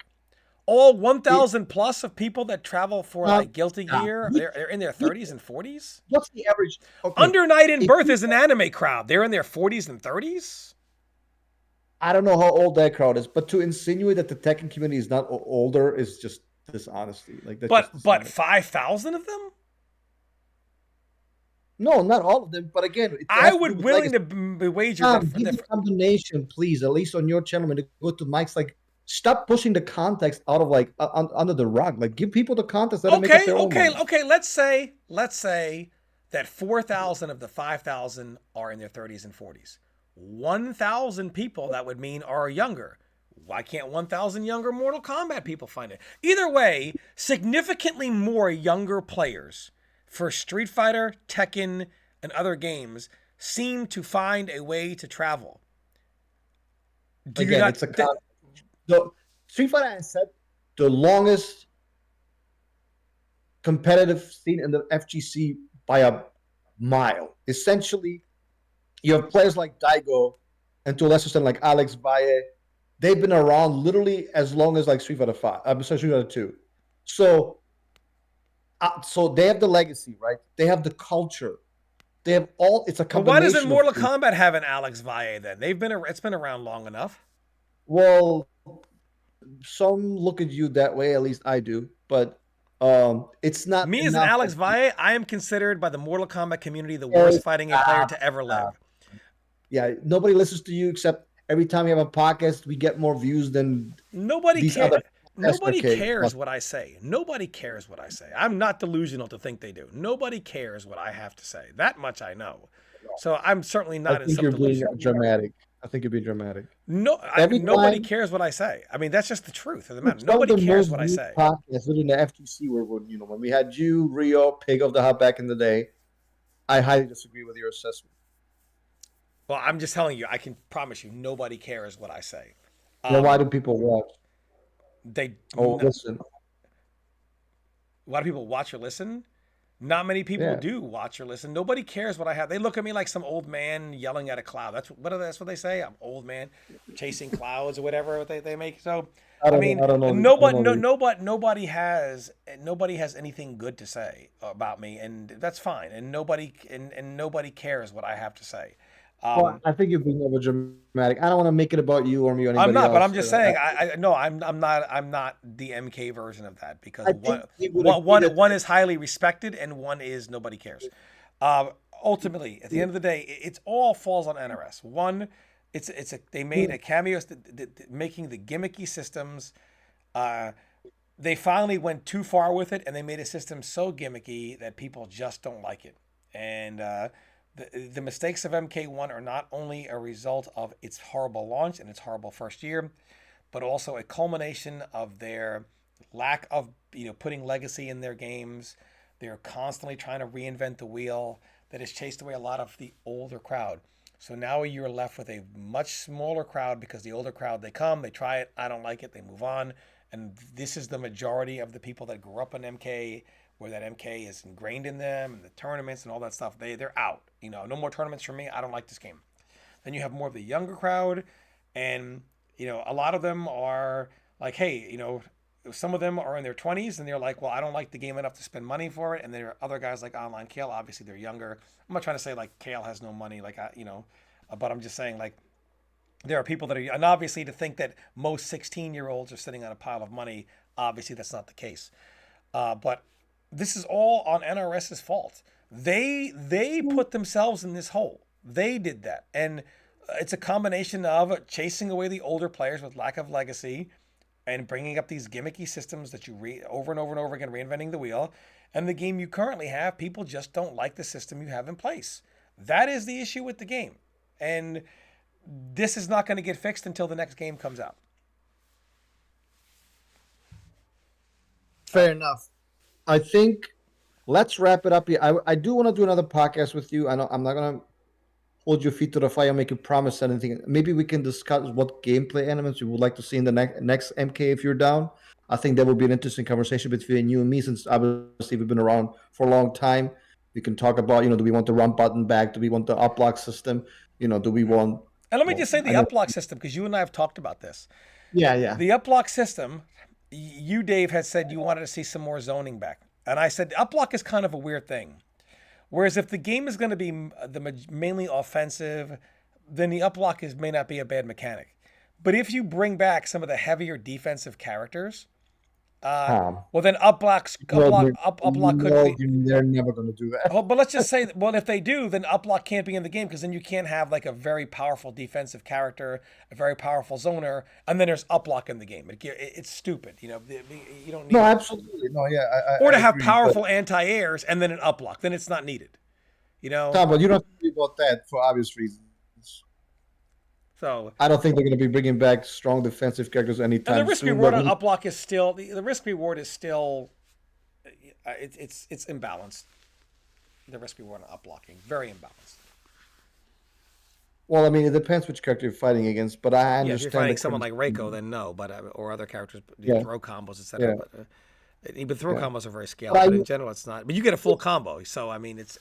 All it. 1,000 plus of people that travel for like Guilty Stop. Gear, they're in their 30s and 40s. What's the average? Okay, Under Night in if Birth you, is an anime crowd. They're in their 40s and 30s. I don't know how old that crowd is, but to insinuate that the Tekken community is not older is just dishonesty. Like that's just But dishonest. 5,000 of them? No, not all of them, but again, it I has to do would with willing legacy. to wager that, Give the combination, please, at least on your channel. When you go to Mike's, like, stop pushing the context out of like under the rug. Like, give people the context. Let them make up their own mind. okay. Let's say that 4,000 of the 5,000 are in their 30s and 40s. 1,000 people that would mean are younger. Why can't 1,000 younger Mortal Kombat people find it? Either way, significantly more younger players for Street Fighter, Tekken, and other games seem to find a way to travel. Do you Again, not? it's the Street Fighter has set the longest competitive scene in the FGC by a mile. Essentially, You have players like Daigo, and to a lesser extent like Alex Valle. They've been around literally as long as like Street Fighter Five. I'm sorry, Street Fighter Two. So, so they have the legacy, right? They have the culture. They have all. It's a But why doesn't combination of Mortal things. Kombat have an Alex Valle then? It's been around long enough. Well, some look at you that way. At least I do. But it's not Me as an enough. Alex Valle, I am considered by the Mortal Kombat community the worst Hey, fighting game player stop, to ever stop. live. Yeah, nobody listens to you except every time you have a podcast, we get more views than Nobody these care. other Nobody SRK. cares what I say. Nobody cares what I say. I'm not delusional to think they do. Nobody cares what I have to say. That much I know. So I'm certainly I not in think some you're being delusion. dramatic. I think you're being dramatic. Every Nobody time, cares what I say. I mean, that's just the truth of the matter. it's one of Nobody the cares most what I viewed say. podcasts within the FTC where when we had you, Rio, Pig of the Hut back in the day. I highly disagree with your assessment. Well, I'm just telling you, I can promise you, nobody cares what I say. Then why Um, do people watch? they, Oh, n- listen. a lot of people watch or listen. Not many people Yeah. do watch or listen. Nobody cares what I have. They look at me like some old man yelling at a cloud. That's what they say. I'm old man chasing clouds or whatever they make. So, I I don't know. mean, I don't know. I don't nobody, know. no, nobody, nobody has anything good to say about me, and that's fine. And nobody cares what I have to say. Well, Um, I think you're being over dramatic. I don't want to make it about you or me or I'm anybody not, but I'm else. just saying. I no, I'm not the MK version of that because I think you would agree that one is highly respected and one is nobody cares. Uh, Ultimately, at the end of the day, it's all falls on NRS. One, they made a cameo making the gimmicky systems. Uh, they finally went too far with it, and they made a system so gimmicky that people just don't like it. And the mistakes of MK1 are not only a result of its horrible launch and its horrible first year, but also a culmination of their lack of putting legacy in their games. They're constantly trying to reinvent the wheel that has chased away a lot of the older crowd. So now you're left with a much smaller crowd because the older crowd, they come, they try it, I don't like it, they move on. And this is the majority of the people that grew up in MK, where that MK is ingrained in them, and the tournaments and all that stuff. They're out. No more tournaments for me. I don't like this game. Then you have more of the younger crowd, and a lot of them are like, hey, some of them are in their 20s and they're like, well, I don't like the game enough to spend money for it. And there are other guys like Online Kale. Obviously, they're younger. I'm not trying to say like Kale has no money, like but I'm just saying like there are people that are, and obviously to think that most 16-year-olds are sitting on a pile of money, obviously that's not the case. But this is all on NRS's fault. They put themselves in this hole. They did that, and it's a combination of chasing away the older players with lack of legacy, and bringing up these gimmicky systems that you over and over and over again, reinventing the wheel. And the game you currently have, people just don't like the system you have in place. That is the issue with the game, and this is not going to get fixed until the next game comes out. fair enough. I think let's wrap it up here. I do want to do another podcast with you. I know I'm not gonna hold your feet to the fire, make you promise anything. Maybe we can discuss what gameplay elements you would like to see in the next MK if you're down. I think that would be an interesting conversation between you and me, since obviously we've been around for a long time. We can talk about, do we want the run button back? Do we want the up block system? Do we want? And let me Well, just say I the know. uplock system, because you and I have talked about this. Yeah, yeah. The uplock system, you, Dave, had said you wanted to see some more zoning back. And I said uplock is kind of a weird thing. Whereas if the game is going to be mainly offensive, then the uplock may not be a bad mechanic. But if you bring back some of the heavier defensive characters, Tom, well then uplock couldn't be. they're never going to do that. Oh, but let's just say, well, if they do, then uplock can't be in the game because then you can't have like a very powerful defensive character, a very powerful zoner, and then there's uplock in the game. It's stupid, you don't need No, it. absolutely. No, yeah, Or I to have agree. But powerful anti-airs and then an uplock, then it's not needed, you know. Tom, but you don't have to worry about that for obvious reasons. So, I don't think they're going to be bringing back strong defensive characters and the anytime risk soon. reward But on uplock is still the risk reward is still it's imbalanced. The risk reward on upblocking very imbalanced. well, I mean, it depends which character you're fighting against. But I Yeah, if you're understand the fighting someone like Reiko, criticism. then no, but or other characters, Yeah, throw combos, etc. yeah. But But throw Yeah. combos are very But scaled, but in general, it's not. But you get a full combo, so I mean, it's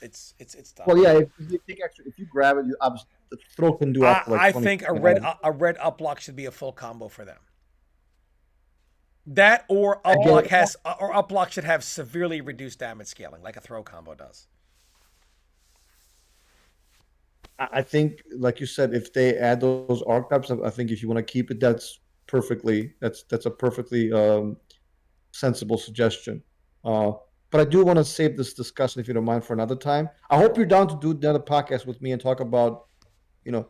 tough. well, yeah, if you take extra, if you grab it, you obviously the throw can do up to like I 20 think damage. a red up block should be a full combo for them. That or up Again, block has or up block should have severely reduced damage scaling, like a throw combo does. I think, like you said, if they add those archetypes, I think if you want to keep it, that's a perfectly sensible suggestion. Uh, but I do want to save this discussion, if you don't mind, for another time. I hope you're down to do another podcast with me and talk about, you know,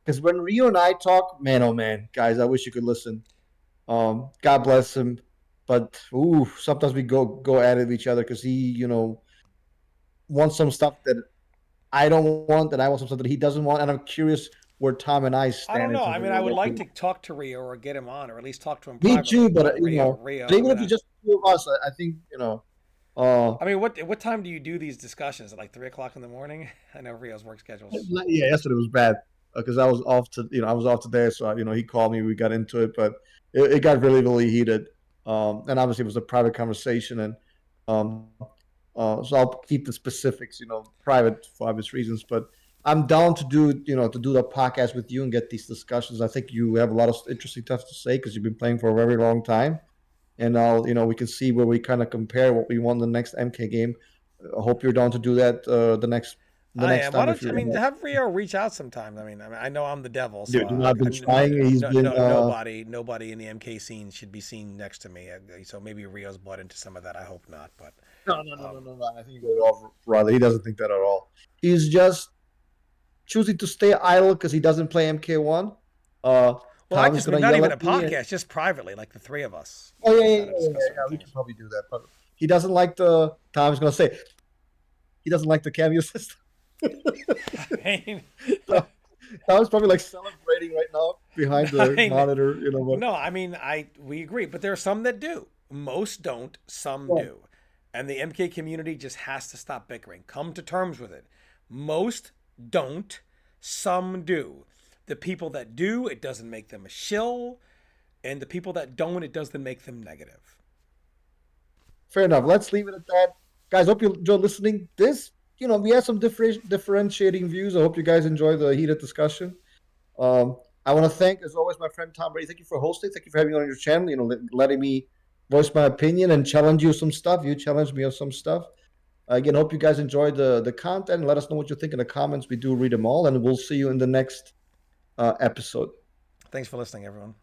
because when Rio and I talk, man, oh man, guys, I wish you could listen. God bless him, but ooh, sometimes we go at it with each other because he, wants some stuff that I don't want, and I want some stuff that he doesn't want, and I'm curious where Tom and I I stand don't in know. terms I of mean, I would what we like to want. talk to Rio or get him on, or at least talk to him Me too, privately. but But but I'm even if gonna. it's just two of us, I think uh, I mean, what time do you do these discussions? At like 3 o'clock in the morning? I know Rio's work schedules. yeah, yesterday was bad because I was off I was off today, so he called me, we got into it, but it got really really heated, and obviously it was a private conversation, and um, so I'll keep the specifics, private for obvious reasons, but I'm down to do the podcast with you and get these discussions. I think you have a lot of interesting stuff to say because you've been playing for a very long time, and we can see where we kind of compare what we want in the next MK game. I hope you're down to do that the I next am. Why time if don't you? I you're mean, have Rio reach out sometimes. I know I'm the devil, so dude. I've been trying. He's been nobody in the MK scene should be seen next to me. So maybe Rio's bought into some of that. I hope not, but no. I think you go off rather. He doesn't think that at all. He's just choosing to stay idle because he doesn't play MK1. Uh, well, I Tom is just mean gonna not yell even at a me. And, podcast, just privately, like the three of us. oh yeah, Kind of discuss certain we can things. probably do that. But he doesn't like the. Tom is gonna say he doesn't like the Kameo system. I mean, So Tom's probably like celebrating right now behind I the mean, monitor. But no, I mean, we agree, but there are some that do. Most don't. Some yeah, do, and the MK community just has to stop bickering. Come to terms with it. Most don't. Some do. The people that do, it doesn't make them a shill, and the people that don't, it doesn't make them negative. fair enough. Let's leave it at that, guys. Hope you enjoyed listening. We had some differentiating views. I hope you guys enjoy the heated discussion. I want to thank, as always, my friend Tom Brady. Thank you for hosting. Thank you for having me on your channel. Letting me voice my opinion and challenge you some stuff. You challenged me on some stuff. Again, hope you guys enjoy the content. Let us know what you think in the comments. We do read them all, and we'll see you in the next episode. Thanks for listening, everyone.